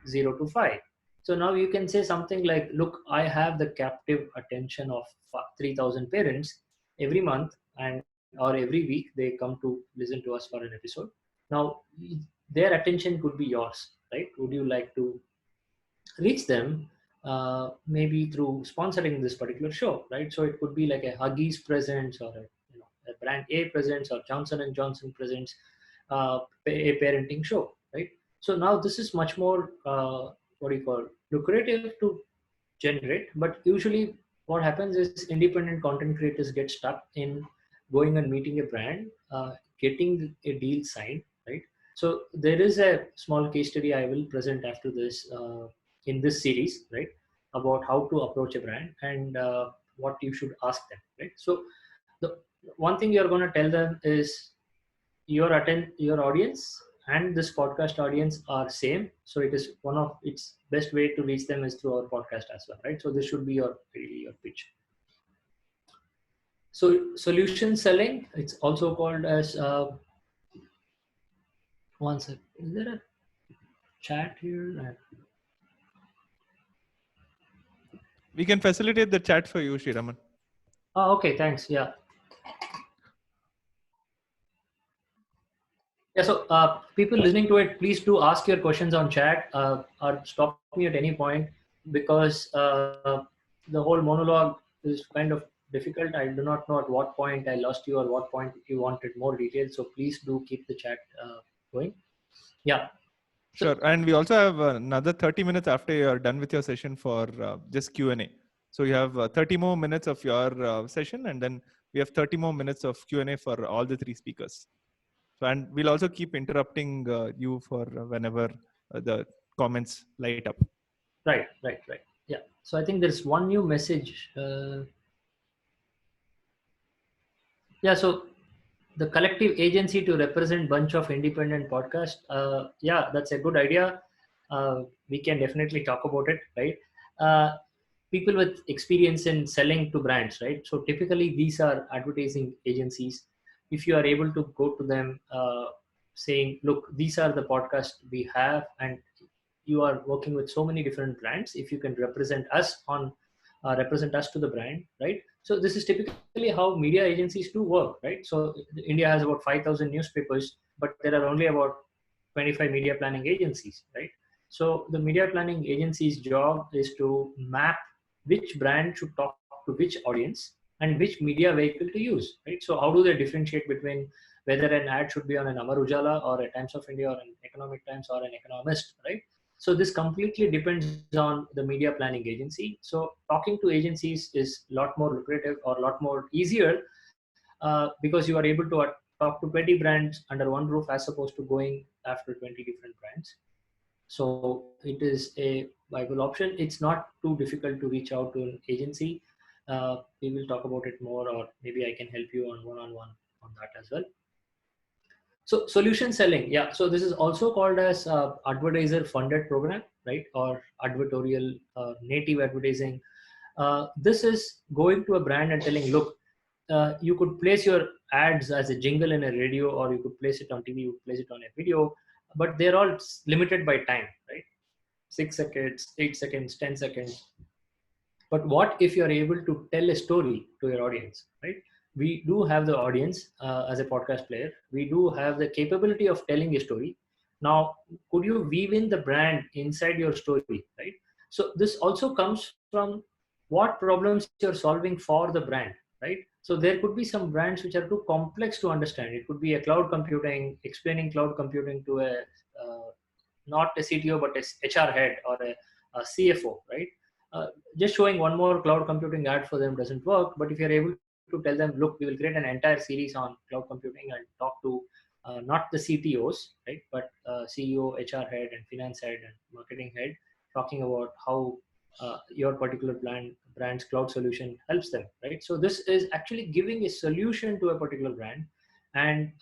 0 to 5. So now you can say something like, look, I have the captive attention of 3,000 parents every month or every week they come to listen to us for an episode. Now their attention could be yours, right? Would you like to reach them maybe through sponsoring this particular show, right? So it could be like a Huggies presents or a brand A presents or Johnson and Johnson presents a parenting show, right? So now this is much more what do you call lucrative to generate, but usually what happens is independent content creators get stuck in going and meeting a brand, getting a deal signed, right? So there is a small case study I will present after this in this series, right, about how to approach a brand and what you should ask them, right? So the one thing you're going to tell them is your audience and this podcast audience are same, so it is one of its best way to reach them is through our podcast as well, right? So this should be your pitch. So solution selling, it's also called as one sec, is there a chat here? We can facilitate the chat for you, Sreeraman. Oh, okay, thanks. Yeah. Yeah, so people listening to it, please do ask your questions on chat or stop me at any point, because the whole monologue is kind of difficult. I do not know at what point I lost you or what point you wanted more details. So please do keep the chat going. Yeah. Sure. And we also have another 30 minutes after you're done with your session for just Q&A. So you have 30 more minutes of your session, and then we have 30 more minutes of Q&A for all the three speakers. So, and we'll also keep interrupting you for whenever the comments light up. Right. Yeah. So I think there's one new message. Yeah. So the collective agency to represent bunch of independent podcasts. Yeah, that's a good idea. We can definitely talk about it, right? People with experience in selling to brands, right? So typically these are advertising agencies. If you are able to go to them saying, look, these are the podcasts we have, and you are working with so many different brands, if you can represent us to the brand, right? So this is typically how media agencies do work, right? So India has about 5,000 newspapers, but there are only about 25 media planning agencies, right? So the media planning agency's job is to map which brand should talk to which audience and which media vehicle to use, right? So how do they differentiate between whether an ad should be on an Amar Ujala or a Times of India or an Economic Times or an Economist, right? So this completely depends on the media planning agency. So talking to agencies is a lot more lucrative or a lot more easier because you are able to talk to 20 brands under one roof as opposed to going after 20 different brands. So it is a viable option. It's not too difficult to reach out to an agency. We will talk about it more, or maybe I can help you on one-on-one on that as well. So solution selling, yeah. So this is also called as advertiser funded program, right? Or advertorial native advertising. This is going to a brand and telling, look, you could place your ads as a jingle in a radio, or you could place it on TV, you could place it on a video, but they're all limited by time, right? 6 seconds, 8 seconds, 10 seconds. But what if you're able to tell a story to your audience, right? We do have the audience as a podcast player. We do have the capability of telling a story. Now, could you weave in the brand inside your story, right? So this also comes from what problems you're solving for the brand, right? So there could be some brands which are too complex to understand. It could be a cloud computing, explaining cloud computing to a not a CTO but a HR head or a CFO, right? Just showing one more cloud computing ad for them doesn't work. But if you're able to tell them, look, we will create an entire series on cloud computing and talk to not the CTOs, right, but CEO, HR head, and finance head and marketing head, talking about how your particular brand's cloud solution helps them, right? So this is actually giving a solution to a particular brand, and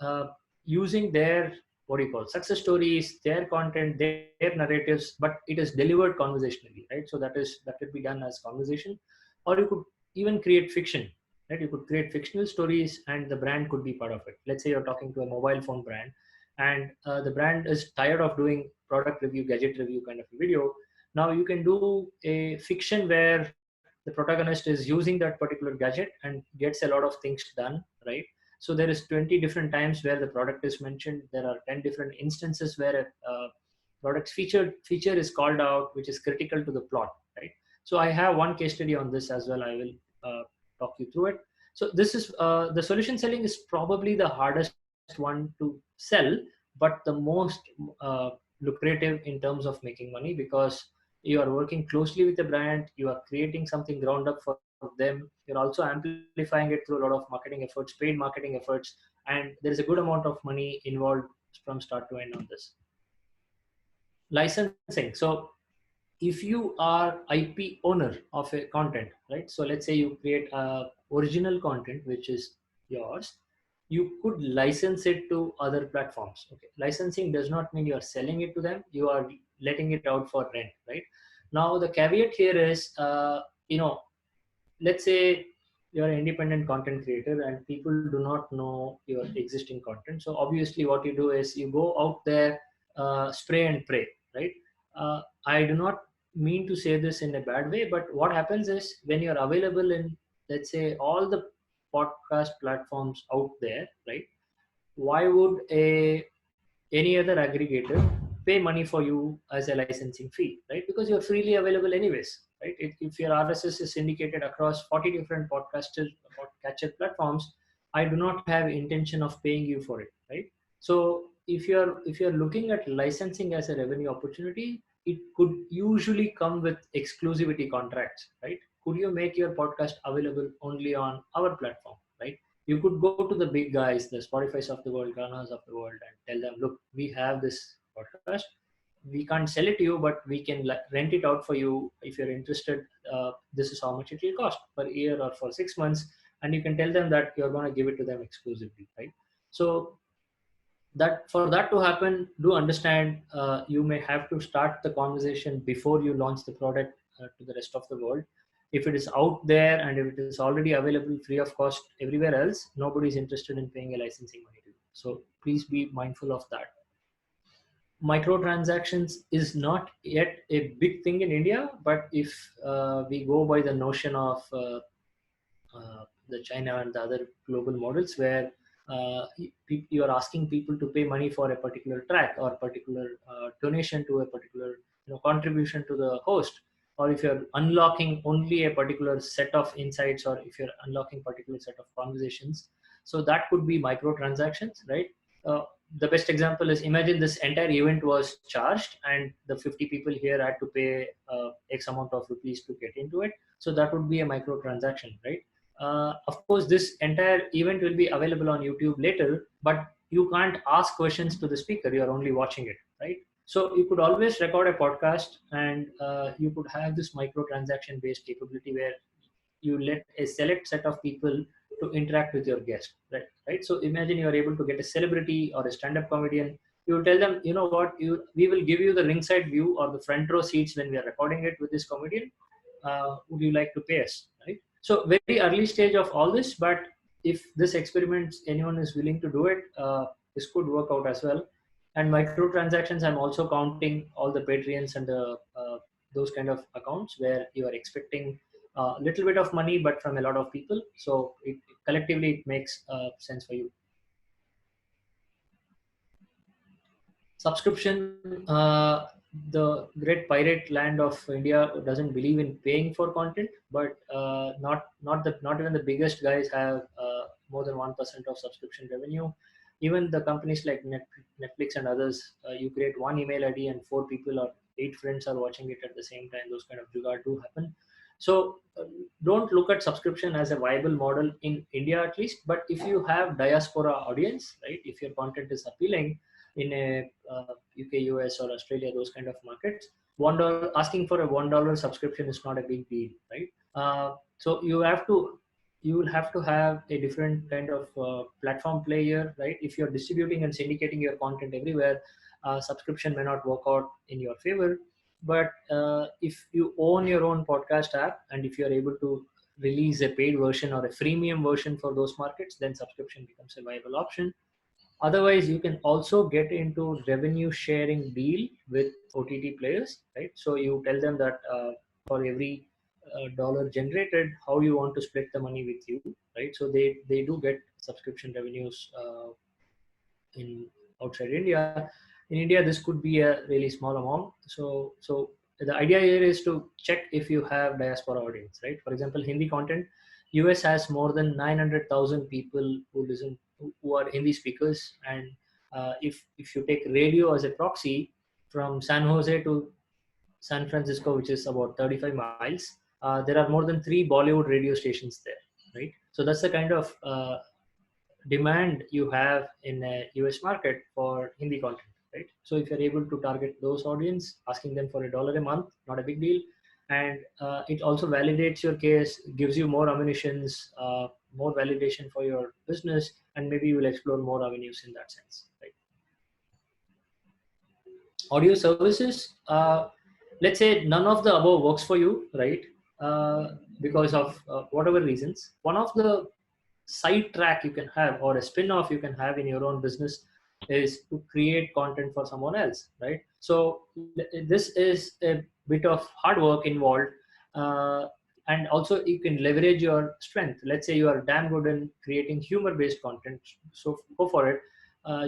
using their, what do you call, success stories, their content, their narratives, but it is delivered conversationally, right? So that could be done as conversation, or you could even create fiction, right? You could create fictional stories and the brand could be part of it. Let's say you're talking to a mobile phone brand, and the brand is tired of doing product review, gadget review kind of a video. Now you can do a fiction where the protagonist is using that particular gadget and gets a lot of things done, right? So there is 20 different times where the product is mentioned. There are 10 different instances where a product's feature is called out, which is critical to the plot, right? So I have one case study on this as well. I will talk you through it. So this is the solution selling is probably the hardest one to sell, but the most lucrative in terms of making money, because you are working closely with the brand, you are creating something ground up for them, you're also amplifying it through a lot of marketing efforts, paid marketing efforts, and there is a good amount of money involved from start to end on this. Licensing. So if you are IP owner of a content, right? So let's say you create original content which is yours, you could license it to other platforms. Okay, licensing does not mean you are selling it to them, you are letting it out for rent, right? Now the caveat here is, let's say you're an independent content creator and people do not know your existing content. So obviously what you do is you go out there, spray and pray, right? I do not mean to say this in a bad way, but what happens is when you're available in, let's say, all the podcast platforms out there, right? Why would any other aggregator pay money for you as a licensing fee, right? Because you're freely available anyways, right? If your RSS is syndicated across 40 different podcatcher platforms, I do not have intention of paying you for it, right? So if you're looking at licensing as a revenue opportunity, it could usually come with exclusivity contracts, right? Could you make your podcast available only on our platform, right? You could go to the big guys, the Spotify's of the world, Ganas of the world, and tell them, look, we have this podcast. We can't sell it to you, but we can rent it out for you. If you're interested, this is how much it will cost per year or for 6 months. And you can tell them that you're going to give it to them exclusively, right? So that for that to happen, do understand you may have to start the conversation before you launch the product to the rest of the world. If it is out there and if it is already available free of cost everywhere else, nobody is interested in paying a licensing money to you. So please be mindful of that. Microtransactions is not yet a big thing in India, but if we go by the notion of the China and the other global models where you are asking people to pay money for a particular track or particular donation to a particular contribution to the host, or if you're unlocking only a particular set of insights, or if you're unlocking particular set of conversations, so that could be microtransactions, right? The best example is, imagine this entire event was charged and the 50 people here had to pay X amount of rupees to get into it. So that would be a microtransaction, right? Of course, this entire event will be available on YouTube later, but you can't ask questions to the speaker. You're only watching it, right? So you could always record a podcast, and you could have this microtransaction based capability where you let a select set of people to interact with your guest, right? So imagine you are able to get a celebrity or a stand-up comedian. You tell them, you know what, we will give you the ringside view or the front row seats when we are recording it with this comedian. Would you like to pay us, right? So very early stage of all this, but if this experiment, anyone is willing to do it, this could work out as well. And microtransactions, I'm also counting all the Patreons and the those kind of accounts where you are expecting a little bit of money, but from a lot of people. So collectively, it makes sense for you. Subscription, the great pirate land of India doesn't believe in paying for content, but not even the biggest guys have more than 1% of subscription revenue. Even the companies like Netflix and others, you create one email ID and 4 people or 8 friends are watching it at the same time. Those kind of jugaad do happen. So don't look at subscription as a viable model in India at least. But if you have diaspora audience, right, if your content is appealing in a UK, US, or Australia, those kind of markets, $1 asking for a $1 subscription is not a big deal, right? So you will have to have a different kind of platform player, right? If you're distributing and syndicating your content everywhere, subscription may not work out in your favor. But if you own your own podcast app, and if you're able to release a paid version or a freemium version for those markets, then subscription becomes a viable option. Otherwise, you can also get into revenue sharing deal with OTT players, right? So you tell them that for every dollar generated, how you want to split the money with you, right? So they do get subscription revenues in outside India. In India, this could be a really small amount. So the idea here is to check if you have diaspora audience, right? For example, Hindi content, US has more than 900,000 people who listen, who are Hindi speakers. And if you take radio as a proxy, from San Jose to San Francisco, which is about 35 miles, there are more than 3 Bollywood radio stations there, right? So that's the kind of demand you have in a US market for Hindi content, right? So if you're able to target those audience, asking them for $1 a month, not a big deal. And it also validates your case, gives you more ammunitions, more validation for your business, and maybe you will explore more avenues in that sense, right? Audio services, let's say none of the above works for you, right? Because of whatever reasons. One of the side track you can have, or a spin-off you can have in your own business, is to create content for someone else, right? So this is a bit of hard work involved, uh, and also you can leverage your strength. Let's say you are damn good in creating humor-based content, so go for it.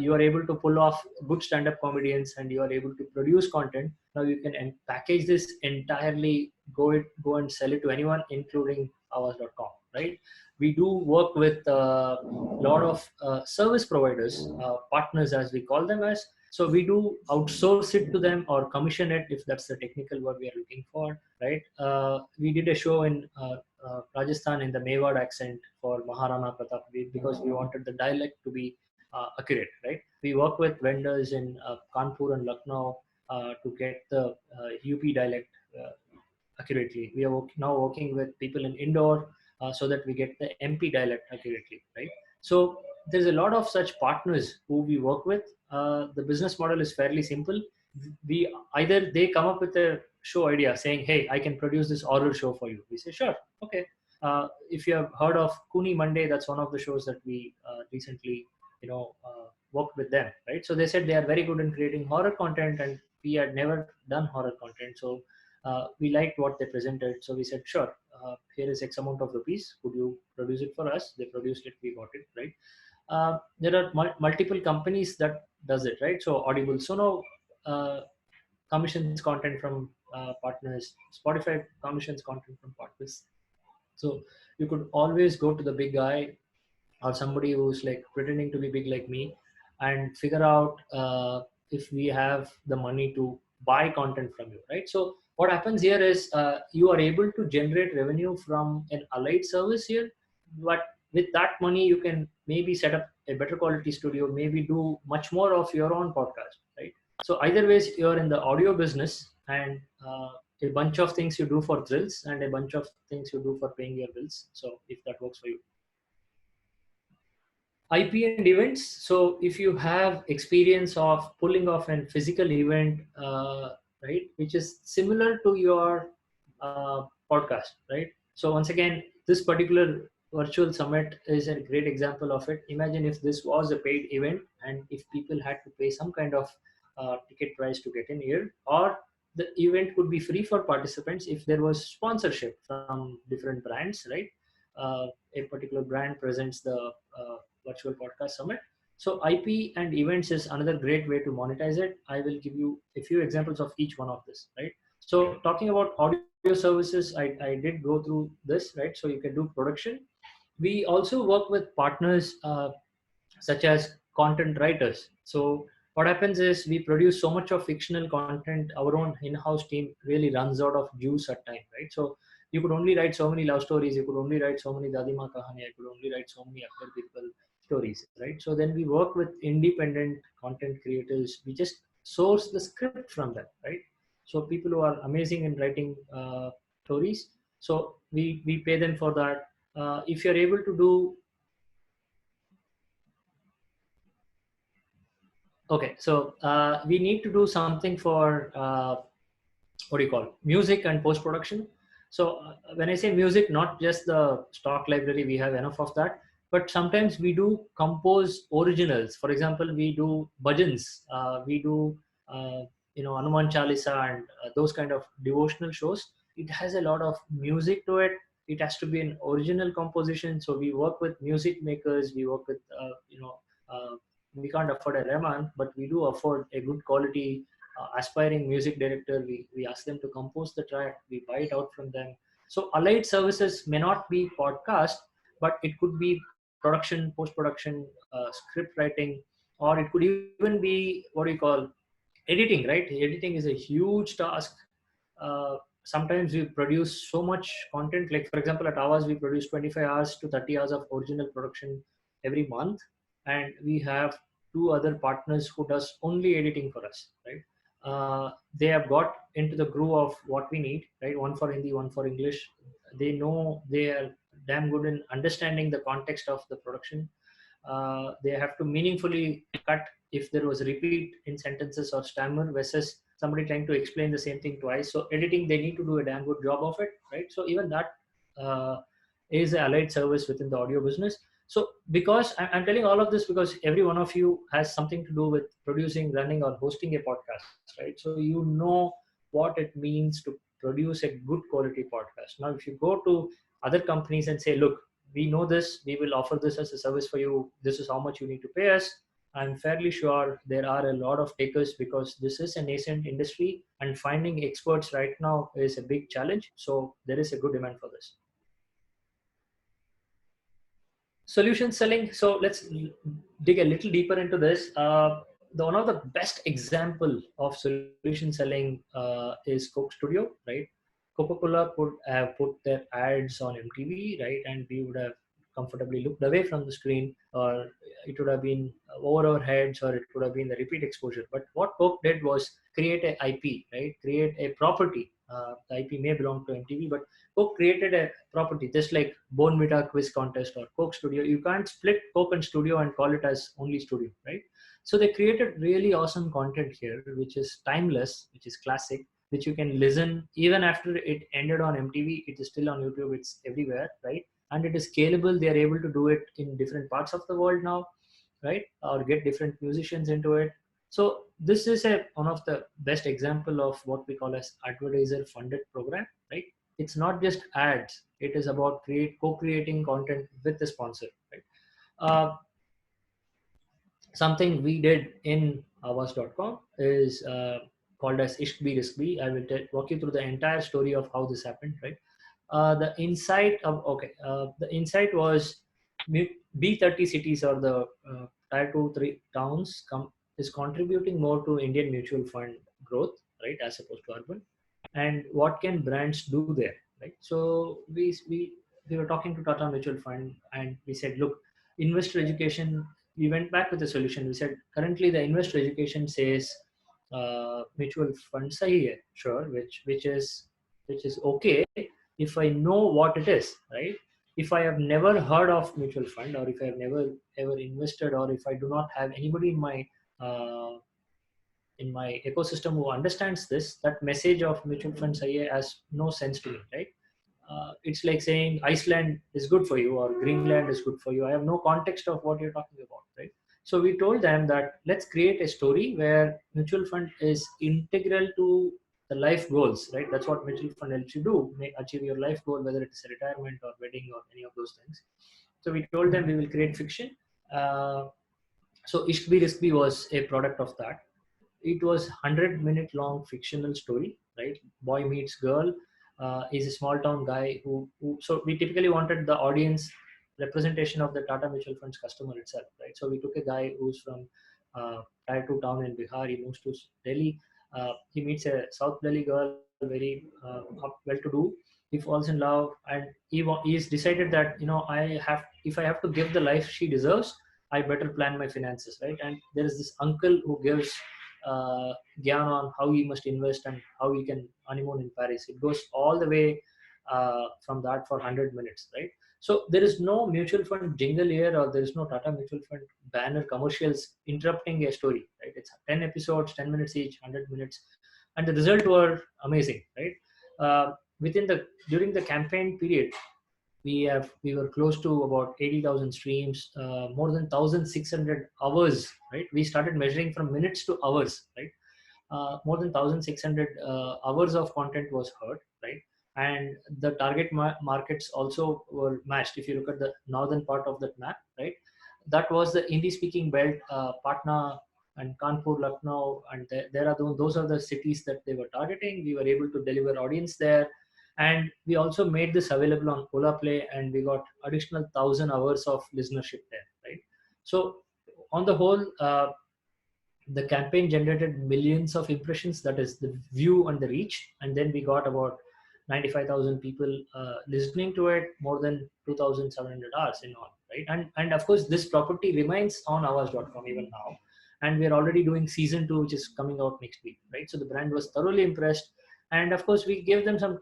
You are able to pull off good stand-up comedians, and you are able to produce content. Now you can package this entirely, go and sell it to anyone, including hours.com, right? We do work with a lot of service providers, partners as we call them as. So we do outsource it to them or commission it, if that's the technical word we are looking for, right? We did a show in Rajasthan in the Mewar accent for Maharana Pratap, because we wanted the dialect to be accurate, right? We work with vendors in Kanpur and Lucknow to get the UP dialect accurately. We are now working with people in Indore so that we get the MP dialect accurately, right? So there's a lot of such partners who we work with. The business model is fairly simple. They come up with a show idea saying, hey, I can produce this horror show for you. We say, sure, okay. If you have heard of Kuni Monday, that's one of the shows that we recently, worked with them, right? So they said they are very good in creating horror content, and we had never done horror content. So we liked what they presented. So we said, sure, here is X amount of rupees. Could you produce it for us? They produced it, we got it, right? There are multiple companies that does it, right? So Audible Sono commissions content from partners. Spotify commissions content from partners. So you could always go to the big guy, or somebody who's like pretending to be big like me, and figure out if we have the money to buy content from you, right? So what happens here is you are able to generate revenue from an allied service here, but with that money you can maybe set up a better quality studio, maybe do much more of your own podcast, right? So either ways, you're in the audio business, and a bunch of things you do for thrills, and a bunch of things you do for paying your bills. So if that works for you. IP and events. So if you have experience of pulling off a physical event, right, which is similar to your podcast, right? So once again, this particular virtual summit is a great example of it. Imagine if this was a paid event, and if people had to pay some kind of ticket price to get in here, or the event could be free for participants if there was sponsorship from different brands, right? A particular brand presents the virtual podcast summit. So IP and events is another great way to monetize it. I will give you a few examples of each one of this, right? So talking about audio services, I did go through this, right? So you can do production. We also work with partners such as content writers. So what happens is we produce so much of fictional content, our own in-house team really runs out of juice at time, right? So you could only write so many love stories, you could only write so many Dadima Kahani, you could only write so many Akbar people stories, right? So then we work with independent content creators. We just source the script from them, right? So people who are amazing in writing stories, so we pay them for that. If you're able to do okay, so we need to do something for what do you call music and post production. So when I say music, not just the stock library, we have enough of that, but sometimes we do compose originals. For example, we do bhajans, we do Hanuman Chalisa and those kind of devotional shows. It has a lot of music to it. It has to be an original composition. So we work with music makers. We work with we can't afford a Rahman, but we do afford a good quality aspiring music director. We ask them to compose the track, we buy it out from them. So allied services may not be podcast, but it could be production, post-production, script writing, or it could even be what do you call editing, right? Editing is a huge task. Sometimes we produce so much content, like for example at ours we produce 25 hours to 30 hours of original production every month, and we have two other partners who does only editing for us, right? They have got into the groove of what we need, right? One for Hindi, one for English. They know, they are damn good in understanding the context of the production. They have to meaningfully cut if there was repeat in sentences or stammer versus somebody trying to explain the same thing twice. So editing, they need to do a damn good job of it, right? So even that is an allied service within the audio business. So because I'm telling all of this because every one of you has something to do with producing, running, or hosting a podcast, right? So you know what it means to produce a good quality podcast. Now, if you go to other companies and say, look, we know this, we will offer this as a service for you, this is how much you need to pay us, I'm fairly sure there are a lot of takers because this is a nascent industry and finding experts right now is a big challenge. So there is a good demand for this. Solution selling. So let's dig a little deeper into this. One of the best example of solution selling is Coke Studio, right? Coca-Cola could have put their ads on MTV, right? And we would have comfortably looked away from the screen, or it would have been over our heads, or it would have been the repeat exposure. But what Coke did was create a IP, right? Create a property. The IP may belong to MTV, but Coke created a property, just like Bone Vita quiz contest or Coke Studio. You can't split Coke and Studio and call it as only Studio, right? So they created really awesome content here, which is timeless, which is classic, which you can listen even after it ended on MTV. It is still on YouTube. It's everywhere, right? And it is scalable. They are able to do it in different parts of the world now, right? Or get different musicians into it. So this is one of the best example of what we call as advertiser funded program, right? It's not just ads. It is about co-creating content with the sponsor, right? Something we did in Avas.com is called as Ishq Bhi Risk Bhi. I will walk you through the entire story of how this happened, right? The insight was B30 cities, or the tier 2-3 towns is contributing more to Indian mutual fund growth, right, as opposed to urban. And what can brands do there, right? So we were talking to Tata Mutual Fund, and we said, look, investor education. We went back with a solution. We said, currently the investor education says mutual fund sahi hai, sure, which is okay if I know what it is, right? If I have never heard of mutual fund, or if I have never ever invested, or if I do not have anybody in my ecosystem who understands this, that message of mutual fund sahi hai has no sense to me, right? It's like saying Iceland is good for you or Greenland is good for you. I have no context of what you're talking about, right? So we told them that let's create a story where mutual fund is integral to the life goals, right? That's what mutual fund helps you do, achieve your life goal, whether it's a retirement or wedding or any of those things. So we told them we will create fiction. So Ishq Bhi Risk Bhi was a product of that. It was 100-minute long fictional story, right? Boy meets girl. He's a small town guy who. So we typically wanted the audience representation of the Tata Mutual Fund's customer itself, right? So we took a guy who's from Tier 2 town in Bihar. He moves to Delhi. He meets a South Delhi girl, very well-to-do. He falls in love, and he's decided that, if I have to give the life she deserves, I better plan my finances, right? And there is this uncle who gives uh, gyan on how he must invest and how he can honeymoon in Paris. It goes all the way from that for 100 minutes, right? So there is no mutual fund jingle here, or there is no Tata Mutual Fund banner commercials interrupting a story, right? It's 10 episodes, 10 minutes each, 100 minutes, and the result were amazing, right? During the campaign period, we were close to about 80,000 streams, more than 1,600 hours, right? We started measuring from minutes to hours, right? More than 1,600 hours of content was heard, right? And the target markets also were matched. If you look at the northern part of that map, right, that was the Hindi-speaking belt, Patna and Kanpur, Lucknow, and Dehradun. Those are the cities that they were targeting. We were able to deliver audience there, and we also made this available on Ola Play, and we got additional 1,000 hours of listenership there, right? So on the whole, the campaign generated millions of impressions, that is the view and the reach, and then we got about 95,000 people listening to it, more than 2,700 hours in all, right? And of course this property remains on awaaz.com even now, and we are already doing season 2, which is coming out next week, right? So the brand was thoroughly impressed, and of course we gave them some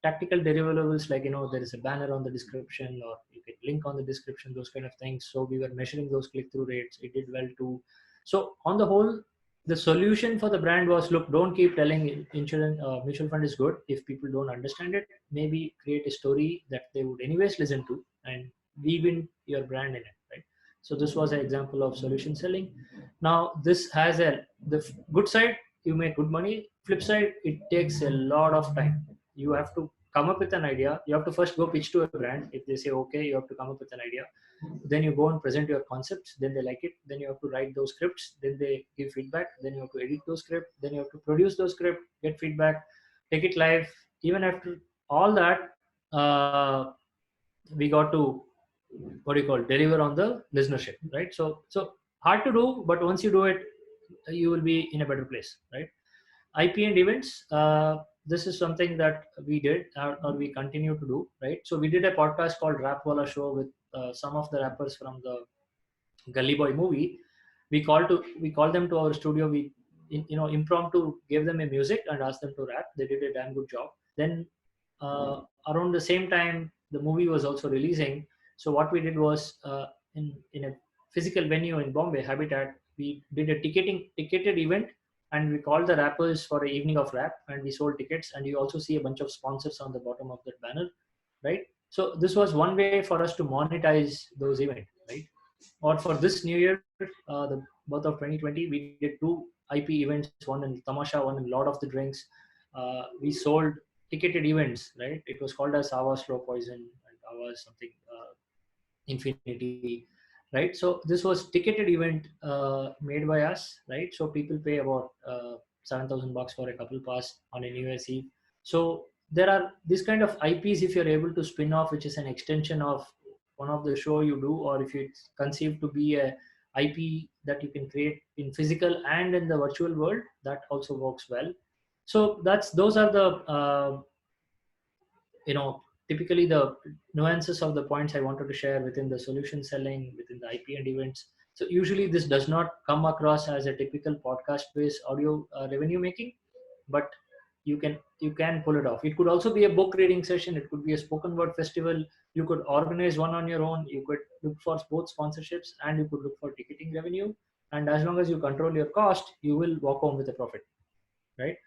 tactical deliverables, like, there is a banner on the description, or you can link on the description, those kind of things. So we were measuring those click-through rates. It did well too. So on the whole, the solution for the brand was, look, don't keep telling insurance mutual fund is good if people don't understand it. Maybe create a story that they would anyways listen to, and weave in your brand in it, right? So this was an example of solution selling. Now this has the good side, you make good money. Flip side, it takes a lot of time. You have to come up with an idea. You have to first go pitch to a brand. If they say okay, you have to come up with an idea. Then you go and present your concepts, then they like it, then you have to write those scripts, then they give feedback, then you have to edit those scripts, then you have to produce those scripts, get feedback, take it live. Even after all that, we got to, deliver on the listenership, right? So hard to do, but once you do it, you will be in a better place, right? IP and events, this is something that we did, or we continue to do, right? So we did a podcast called Rap Wala Show with some of the rappers from the Gully Boy movie. We called them to our studio. We impromptu gave them a music and asked them to rap. They did a damn good job. Then around the same time, the movie was also releasing. So what we did was, in a physical venue in Bombay, Habitat, we did a ticketed event, and we called the rappers for an evening of rap, and we sold tickets. And you also see a bunch of sponsors on the bottom of that banner, right? So this was one way for us to monetize those events, right? Or for this new year, the birth of 2020, we did 2 IP events, one in Tamasha, one in Lord of the Drinks. We sold ticketed events, right? It was called as Awa Slow Poison and Awa something Infinity, right? So this was ticketed event made by us, right? So people pay about $7,000 for a couple pass on a New Year's Eve. So there are this kind of IPs, if you're able to spin off, which is an extension of one of the show you do, or if it's conceived to be a IP that you can create in physical and in the virtual world, that also works well. So those are the typically the nuances of the points I wanted to share within the solution selling, within the IP and events. So usually this does not come across as a typical podcast-based audio revenue making, but you can pull it off. It could also be a book reading session. It could be a spoken word festival. You could organize one on your own. You could look for both sponsorships, and you could look for ticketing revenue. And as long as you control your cost, you will walk home with a profit, right?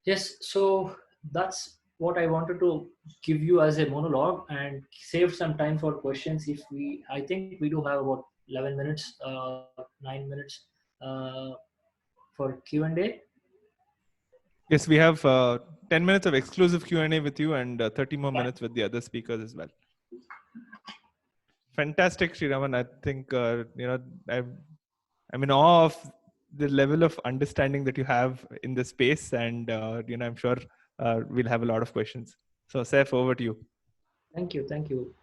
Yes. So that's what I wanted to give you as a monologue, and save some time for questions. I think we do have about 11 minutes, 9 minutes for Q&A. Yes, we have 10 minutes of exclusive Q&A with you, and 30 more minutes with the other speakers as well. Fantastic, Sreeraman. I think, I'm in awe of the level of understanding that you have in the space, and I'm sure we'll have a lot of questions. So, Saif, over to you. Thank you.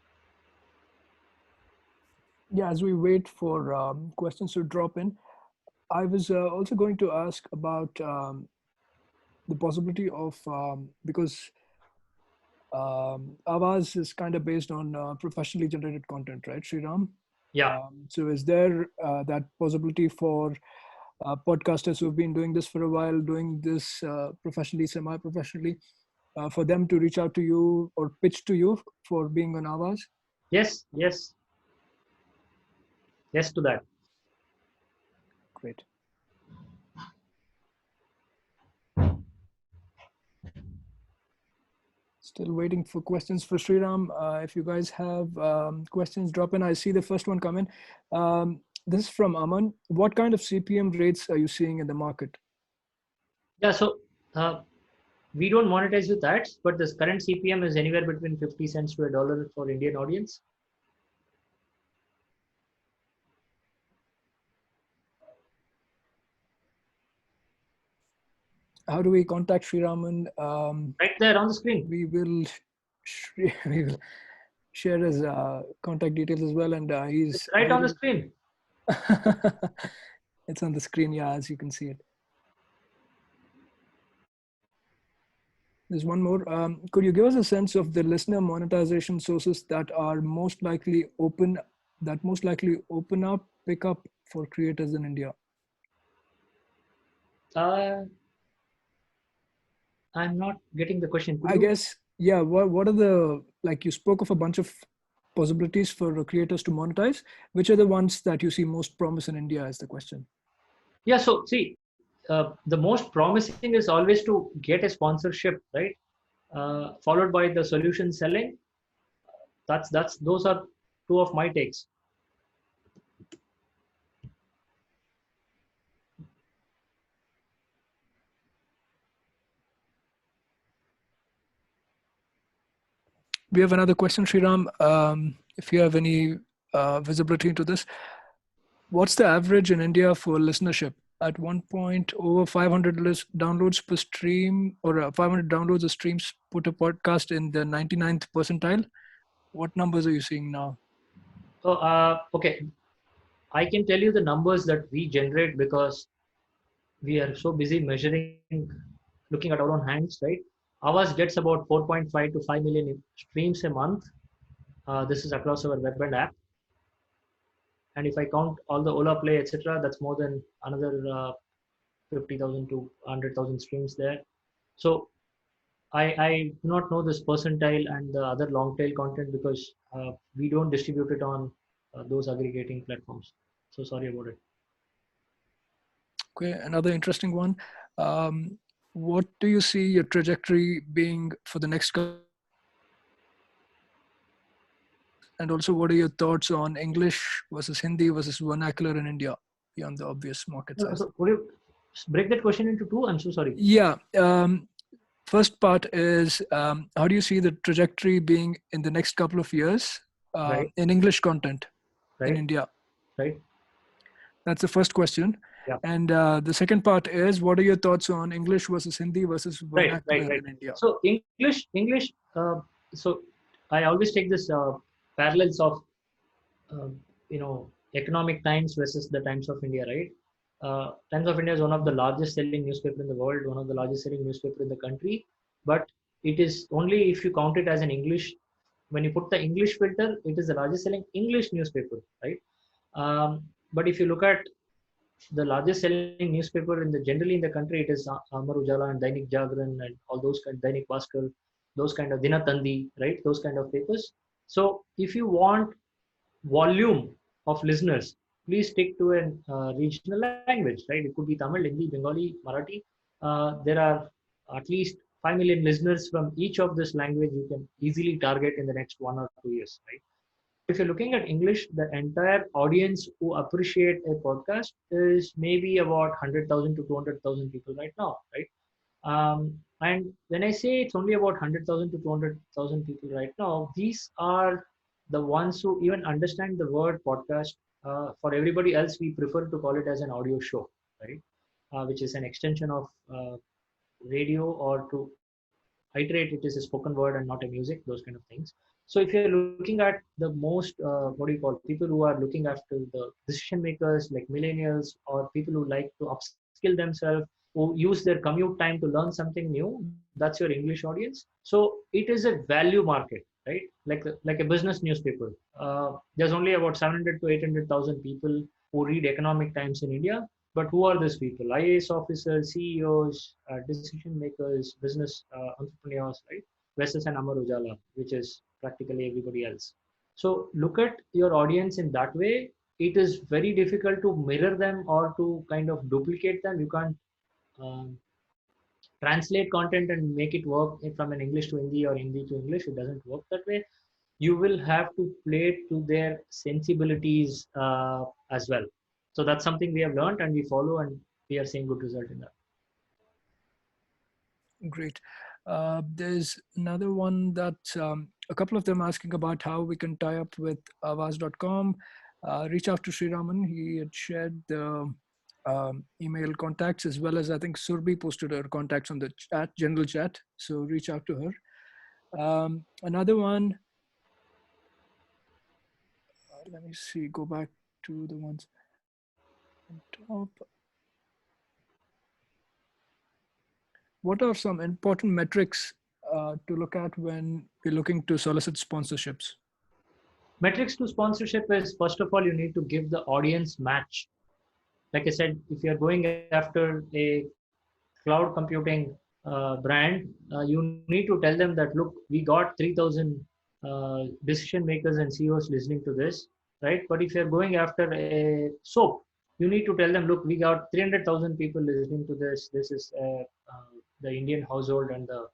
Yeah, as we wait for questions to drop in, I was also going to ask about the possibility of because Avaz is kind of based on professionally generated content, right, Sriram? Yeah. So is there that possibility for podcasters who've been doing this for a while, doing this professionally, semi-professionally, for them to reach out to you or pitch to you for being on Avaz? Yes to that. Great. Still waiting for questions for Sriram. If you guys have questions, drop in. I see the first one come in. This is from Aman. What kind of CPM rates are you seeing in the market? Yeah, so we don't monetize with ads, but this current CPM is anywhere between 50 cents to $1 for Indian audience. How do we contact Sreeraman? Right there on the screen. We will share his contact details as well, and he's It's right on the screen. It's on the screen, yeah, as you can see it. There's one more. Could you give us a sense of the listener monetization sources that are most likely open up, pick up for creators in India? I'm not getting the question. I guess, yeah. What are the, like you spoke of a bunch of possibilities for creators to monetize. Which are the ones that you see most promise in India is the question. Yeah, so see, the most promising is always to get a sponsorship, right? Followed by the solution selling. Those are two of my takes. We have another question, Sriram. If you have any visibility into this, what's the average in India for listenership? At one point, over 500 downloads per stream, or 500 downloads or streams put a podcast in the 99th percentile. What numbers are you seeing now? So, okay, I can tell you the numbers that we generate because we are so busy measuring, looking at our own hands, right? Ours gets about 4.5 to 5 million streams a month. This is across our web and app. And if I count all the Ola Play, etc., that's more than another 50,000 to 100,000 streams there. So I do not know this percentile and the other long tail content because we don't distribute it on those aggregating platforms. So sorry about it. Okay, another interesting one. What do you see your trajectory being for the next couple? And also, what are your thoughts on English versus Hindi versus vernacular in India beyond the obvious market size? So would you break that question into two? I'm so sorry. Yeah. First part is, how do you see the trajectory being in the next couple of years Right. in English content Right. in India? Right. That's the first question. Yeah. And the second part is, what are your thoughts on English versus Hindi versus vernacular right. in India? So English. So I always take this parallels of economic times versus the Times of India, right? Times of India is one of the largest selling newspaper in the world, one of the largest selling newspaper in the country, but it is only if you count it as an English. When you put the English filter, it is the largest selling English newspaper, right? But if you look at the largest selling newspaper generally in the country, it is Amar Ujala and Dainik Jagran and all those kind, Dainik Bhaskar, those kind of Dinatandi, right? Those kind of papers. So if you want volume of listeners, please stick to a regional language, right? It could be Tamil, Hindi, Bengali, Marathi. There are at least 5 million listeners from each of this language you can easily target in the next 1 or 2 years, right? If you're looking at English, the entire audience who appreciate a podcast is maybe about 100,000 to 200,000 people right now, right? And when I say it's only about 100,000 to 200,000 people right now, these are the ones who even understand the word podcast For everybody else, we prefer to call it as an audio show, right? Which is an extension of radio, or to iterate, it is a spoken word and not a music, those kind of things. So if you're looking at the most, what do you call, people who are looking after the decision makers like millennials, or people who like to upskill themselves, who use their commute time to learn something new, that's your English audience. So it is a value market, right? Like a business newspaper. There's only about 700 to 800,000 people who read Economic Times in India. But who are these people? IAS officers, CEOs, decision makers, business entrepreneurs, right? Versus an Amar Ujala, which is practically everybody else. So look at your audience in that way. It is very difficult to mirror them or to kind of duplicate them. You can't um, translate content and make it work from an English to Hindi or Hindi to English. It doesn't work that way. You will have to play to their sensibilities as well. So that's something we have learned and we follow, and we are seeing good result in that. Great. There's another one that a couple of them asking about how we can tie up with avaz.com. Reach out to Sreeraman. He had shared the email contacts, as well as I think Surbi posted her contacts on the chat, general chat. So reach out to her. Another one, let me see, go back to the ones on top. What are some important metrics to look at when we're looking to solicit sponsorships? Metrics to sponsorship is, first of all, you need to give the audience match. Like I said, if you're going after a cloud computing brand, you need to tell them that, look, we got 3,000 decision makers and CEOs listening to this, right? But if you're going after a soap, you need to tell them, look, we got 300,000 people listening to this. This is the Indian household and the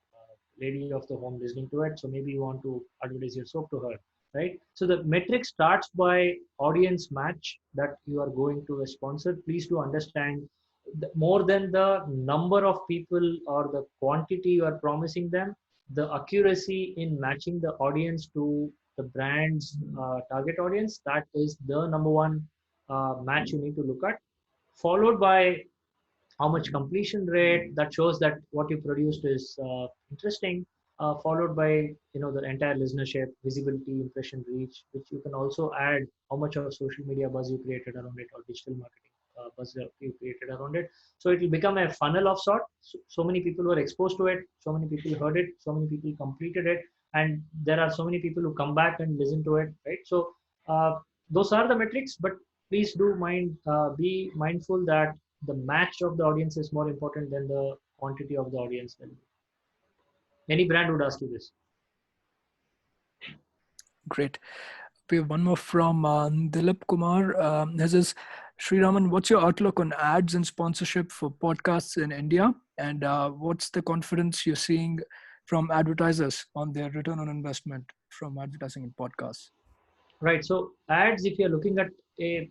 lady of the home listening to it. So maybe you want to advertise your soap to her, right? So the metric starts by audience match that you are going to a sponsor. Please do understand, more than the number of people or the quantity you are promising them, the accuracy in matching the audience to the brand's target audience, that is the number one match you need to look at, followed by how much completion rate that shows that what you produced is interesting, followed by the entire listenership, visibility, impression, reach, which you can also add how much of social media buzz you created around it, or digital marketing buzz you created around it. So it will become a funnel of sort. So many people were exposed to it, so many people heard it, so many people completed it, and there are so many people who come back and listen to it, right? So those are the metrics, but please do be mindful that the match of the audience is more important than the quantity of the audience. Any brand would ask you this. Great. We have one more from Dilip Kumar. This is, Sreeraman, what's your outlook on ads and sponsorship for podcasts in India? And what's the confidence you're seeing from advertisers on their return on investment from advertising in podcasts? Right. So ads, if you're looking at a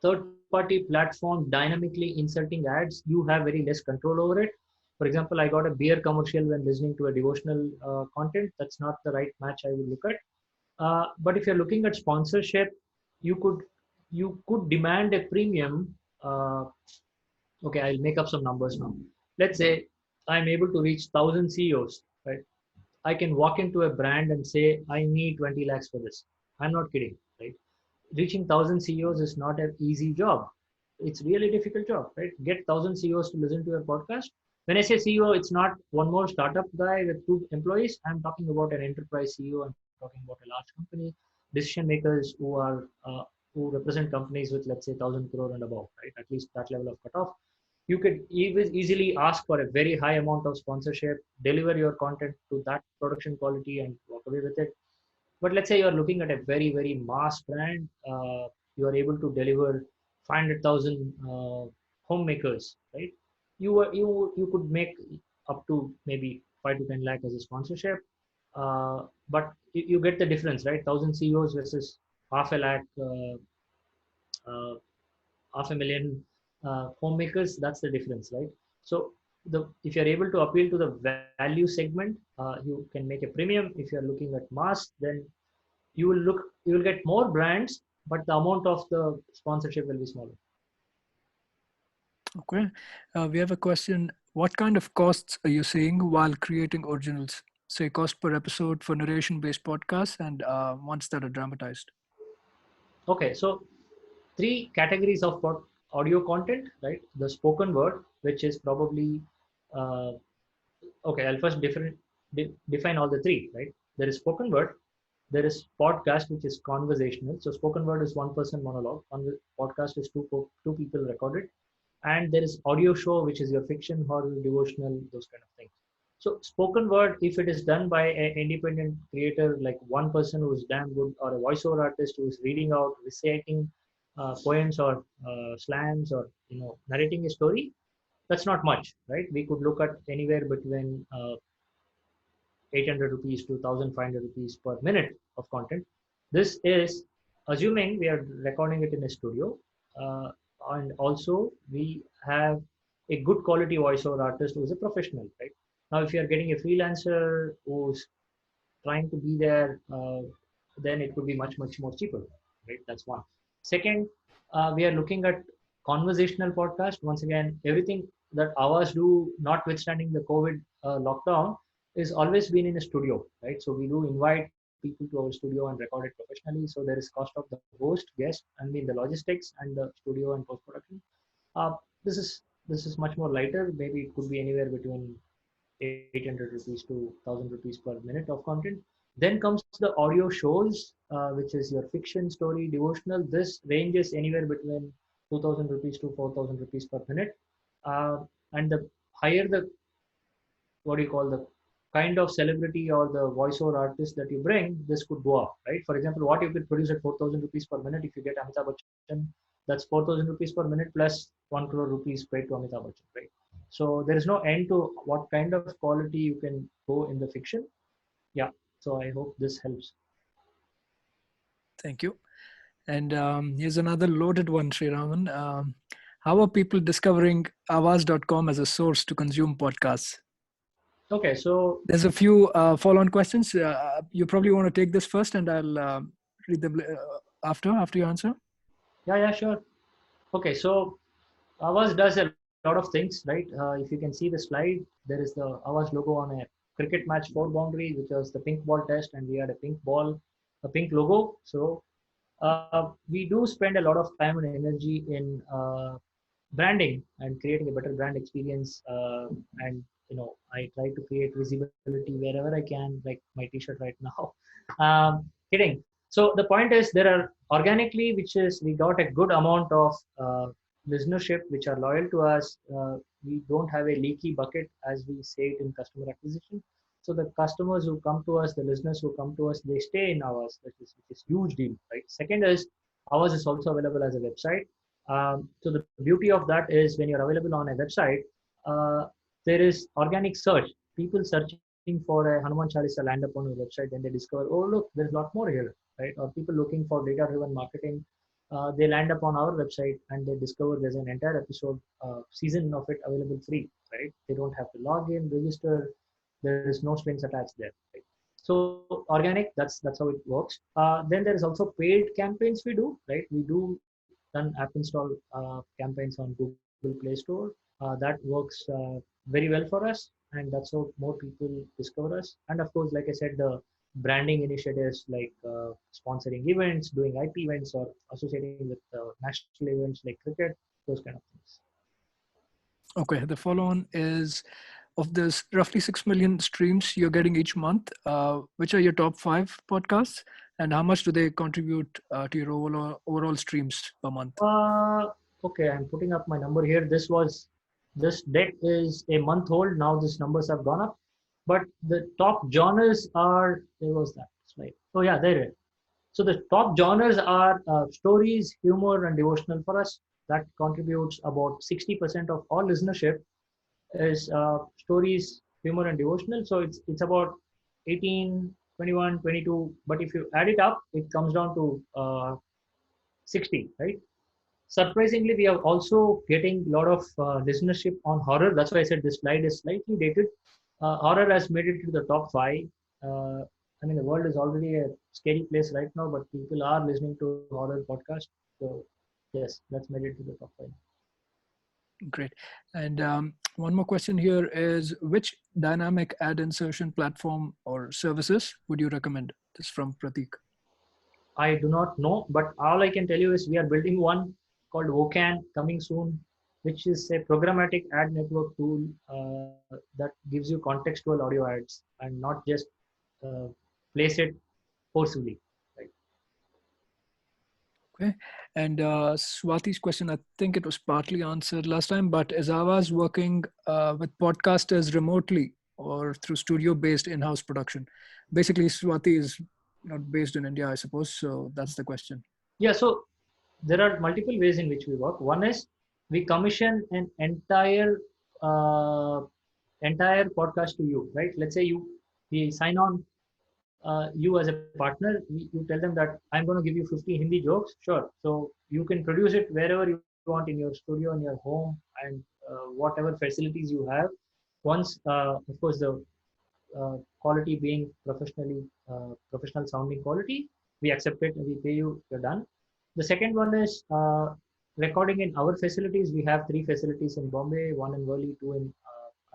third-party platform dynamically inserting ads, you have very less control over it. For example, I got a beer commercial when listening to a devotional content. That's not the right match I would look at. But if you're looking at sponsorship, you could demand a premium. Okay, I'll make up some numbers now. Let's say I'm able to reach 1,000 CEOs, right? I can walk into a brand and say, I need 20 lakhs for this. I'm not kidding, right? Reaching 1,000 CEOs is not an easy job. It's really difficult job, right? Get 1,000 CEOs to listen to your podcast. When I say CEO, it's not one more startup guy with 2 employees. I'm talking about an enterprise CEO. I'm talking about a large company, decision makers who represent companies with, let's say, 1,000 crore and above, right? At least that level of cutoff. You could easily ask for a very high amount of sponsorship, deliver your content to that production quality, and walk away with it. But let's say you're looking at a very, very mass brand. You are able to deliver 500,000 homemakers, right? You could make up to maybe 5 to 10 lakh as a sponsorship. But you get the difference, right? 1,000 CEOs versus half a lakh, half a million homemakers. That's the difference, right? So if you're able to appeal to the value segment, you can make a premium. If you're looking at mass, then you will get more brands, but the amount of the sponsorship will be smaller. Okay. We have a question. What kind of costs are you seeing while creating originals? Say cost per episode for narration-based podcasts and ones that are dramatized. Okay, so 3 categories of audio content, right? The spoken word, which is probably uh, okay. I'll first define all the 3, right? There is spoken word, there is podcast, which is conversational. So spoken word is one person monologue. Podcast is two people recorded, and there is audio show, which is your fiction, horror, devotional, those kind of things. So spoken word, if it is done by an independent creator, like one person who is damn good, or a voiceover artist who is reading out, reciting poems or slams, or narrating a story, that's not much, right? We could look at anywhere between 800 rupees to 1500 rupees per minute of content. This is assuming we are recording it in a studio, uh, and also we have a good quality voiceover artist who is a professional, right? Now, if you are getting a freelancer who's trying to be there, then it could be much, much more cheaper, right? That's one. Second, we are looking at conversational podcast. Once again, everything that ours do, notwithstanding the COVID lockdown, is always been in a studio, right? So we do invite people to our studio and record it professionally. So there is cost of the host, guest, the logistics and the studio and post production. Uh, this is much more lighter. Maybe it could be anywhere between 800 rupees to 1000 rupees per minute of content. Then comes the audio shows, which is your fiction, story, devotional. This ranges anywhere between 2000 rupees to 4000 rupees per minute. And the higher the, what do you call, the kind of celebrity or the voiceover artist that you bring, this could go up, right? For example, what you could produce at 4000 rupees per minute, if you get Amitabh Bachchan, that's 4000 rupees per minute plus 1 crore rupees paid to Amitabh Bachchan, right? So there is no end to what kind of quality you can go in the fiction. Yeah. So I hope this helps. Thank you. And here's another loaded one, Sreeraman. How are people discovering avaz.com as a source to consume podcasts? Okay, so there's a few follow-on questions. You probably want to take this first, and I'll read them after you answer. Yeah, sure. Okay, so Avaz does a lot of things, right? If you can see the slide, there is the Avaz logo on a cricket match 4 boundary, which was the pink ball test, and we had a pink ball, a pink logo. So we do spend a lot of time and energy in branding and creating a better brand experience. And I try to create visibility wherever I can, like my T-shirt right now. Kidding. So the point is, there are organically, which is we got a good amount of listenership which are loyal to us. We don't have a leaky bucket, as we say it in customer acquisition. So the customers who come to us, the listeners who come to us, they stay in ours, which is huge deal, right? Second is, ours is also available as a website. So the beauty of that is, when you're available on a website, there is organic search. People searching for a Hanuman Chalisa land up on your website, and they discover, oh look, there's a lot more here, right? Or people looking for data-driven marketing, they land up on our website and they discover there's an entire episode, season of it available free, right? They don't have to log in, register. There is no strings attached there, right? So organic, that's how it works. Then there is also paid campaigns we do, right? We do run app install campaigns on Google Play Store. That works very well for us, and that's how more people discover us. And of course, like I said, the branding initiatives like sponsoring events, doing IP events, or associating with national events like cricket, those kind of things. Okay, the follow-on is, of this roughly 6 million streams you're getting each month, which are your top 5 podcasts, and how much do they contribute to your overall streams per month? Okay, I'm putting up my number here. This deck is a month old. Now these numbers have gone up, but the top genres are, where was that slide? Oh yeah, there it is. So the top genres are stories, humor, and devotional for us. That contributes about 60% of all listenership is stories, humor, and devotional. So it's about 18, 21, 22. But if you add it up, it comes down to 60, right? Surprisingly, we are also getting a lot of listenership on horror. That's why I said this slide is slightly dated. Horror has made it to the top 5. I mean, the world is already a scary place right now, but people are listening to horror podcasts. So yes, let's made it to the top 5. Great. And one more question here is, which dynamic ad insertion platform or services would you recommend? This is from Pratik. I do not know, but all I can tell you is we are building one called Vocan coming soon, which is a programmatic ad network tool that gives you contextual audio ads and not just uh, place it forcibly. Right. Okay. And Swati's question, I think it was partly answered last time, but is Avaz working with podcasters remotely or through studio-based in-house production? Basically, Swati is not based in India, I suppose. So that's the question. Yeah, so there are multiple ways in which we work. One is we commission an uh, entire podcast to you, right? Let's say we sign on you as a partner. You tell them that I'm going to give you 50 Hindi jokes. Sure. So you can produce it wherever you want, in your studio, in your home, and whatever facilities you have. Once, of course, the quality being professional sounding quality, we accept it and we pay you. You're done. The second one is recording in our facilities. We have 3 facilities in Bombay, 1 in Worli, 2 in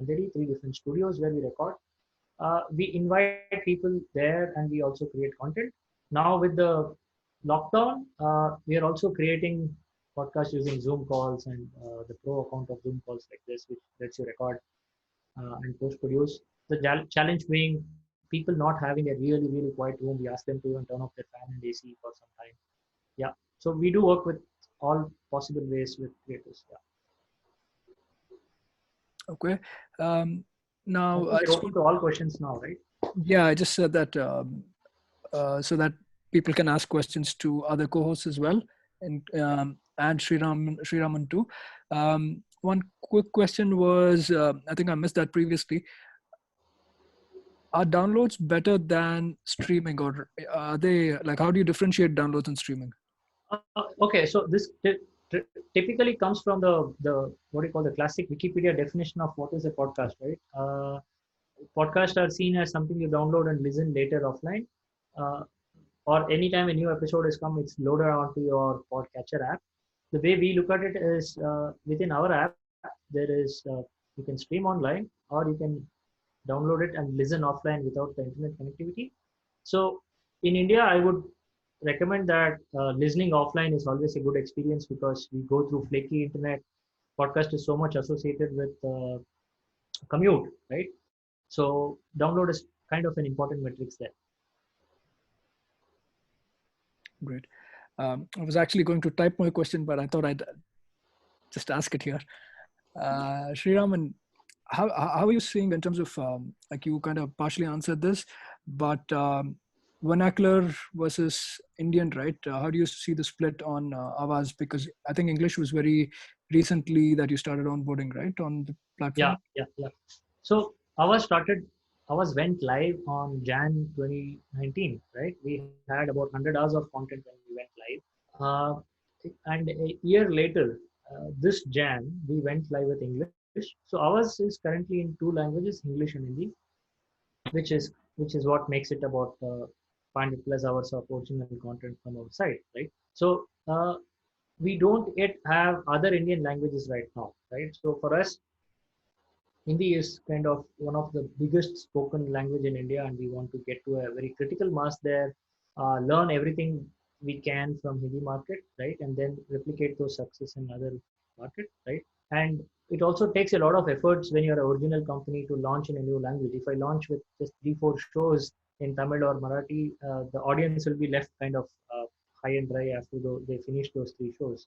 Andheri, 3 different studios where we record. We invite people there and we also create content. Now with the lockdown, we are also creating podcasts using Zoom calls and the pro account of Zoom calls like this, which lets you record and post produce. The challenge being people not having a really quiet room. We ask them to even turn off their fan and AC for some time. Yeah. So we do work with all possible ways with creators. Yeah. Okay. I Now, think we're open to all questions now, right? yeah, I just said that so that people can ask questions to other co-hosts as well, and Sreeraman too. One quick question was, I think I missed that previously. Are downloads better than streaming, or are they like? How do you differentiate downloads and streaming? Okay, so this typically comes from the what do you call the classic Wikipedia definition of what is a podcast, right? Podcasts are seen as something you download and listen later offline, uh, or anytime a new episode has come, it's loaded onto your podcatcher app. The way we look at it is within our app, there is you can stream online or you can download it and listen offline without the internet connectivity. So in India, I would recommend that listening offline is always a good experience because we go through flaky internet. Podcast is so much associated with commute, right? So download is kind of an important metrics there. Great. I was actually going to type my question, but I thought I'd just ask it here. Sreeraman, how are you seeing in terms of like you kind of partially answered this, but vernacular versus Indian, right? How do you see the split on Avaz? Because I think English was very recently that you started onboarding, right, on the platform. Yeah. So ours went live on Jan 2019, right? We had about 100 hours of content when we went live. And a year later, this Jan, we went live with English. So ours is currently in 2 languages, English and Hindi, which is what makes it about 500 plus hours of original content from our side, right? So we don't yet have other Indian languages right now, right? So for us, Hindi is kind of one of the biggest spoken language in India, and we want to get to a very critical mass there, learn everything we can from Hindi market, right, and then replicate those success in other market, right. And it also takes a lot of efforts when you're an original company to launch in a new language. If I launch with just 3-4 shows in Tamil or Marathi, the audience will be left kind of high and dry after they finish those 3 shows.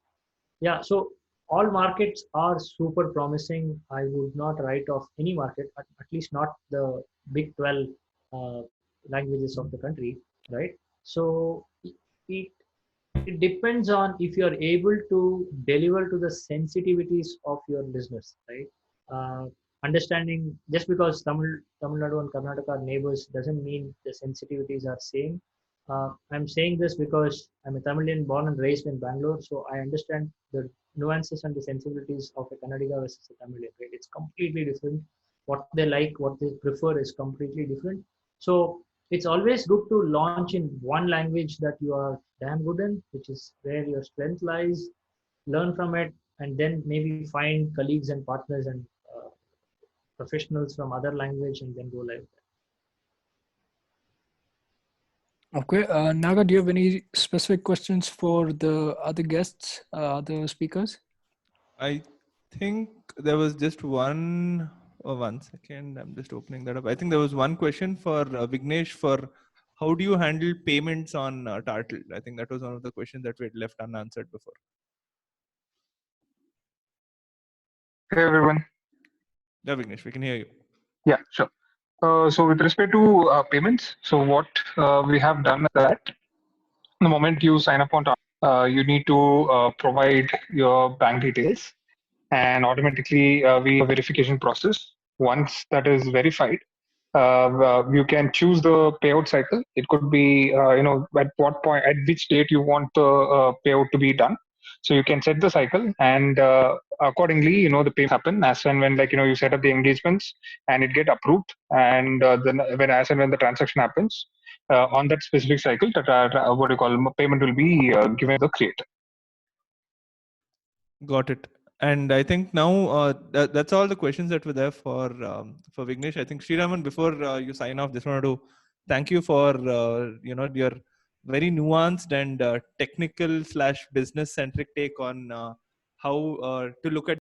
Yeah, so all markets are super promising. I would not write off any market, at least not the big 12 uh, languages of the country, right? So it, it depends on if you're able to deliver to the sensitivities of your business, right? Understanding just because Tamil Nadu and Karnataka are neighbors doesn't mean the sensitivities are same. I'm saying this because I'm a Tamilian born and raised in Bangalore, so I understand the nuances and the sensibilities of a Kannadiga versus a Tamilian. Right? It's completely different. What they like, what they prefer is completely different. So it's always good to launch in one language that you are damn good in, which is where your strength lies. Learn from it, and then maybe find colleagues and partners and professionals from other language, and then go live. Okay, Naga, do you have any specific questions for the other guests, other speakers? I think there was just one. Oh, 1 second. I'm just opening that up. I think there was one question for Vignesh for how do you handle payments on Tartl? I think that was one of the questions that we had left unanswered before. Hey everyone. Yeah, Vignesh, we can hear you. Yeah, sure. So with respect to payments, so what we have done is that the moment you sign up on Target, you need to provide your bank details, and automatically we have a verification process. Once that is verified, you can choose the payout cycle. It could be, at what point, at which date you want the payout to be done. So you can set the cycle, and accordingly, the payments happen as and when, you set up the engagements and it get approved, and then when as and when the transaction happens on that specific cycle, that what you call payment will be given to the creator. Got it. And I think now that's all the questions that were there for Vignesh. I think Sreeraman, before you sign off, just wanted to thank you for your very nuanced and technical / business centric take on how to look at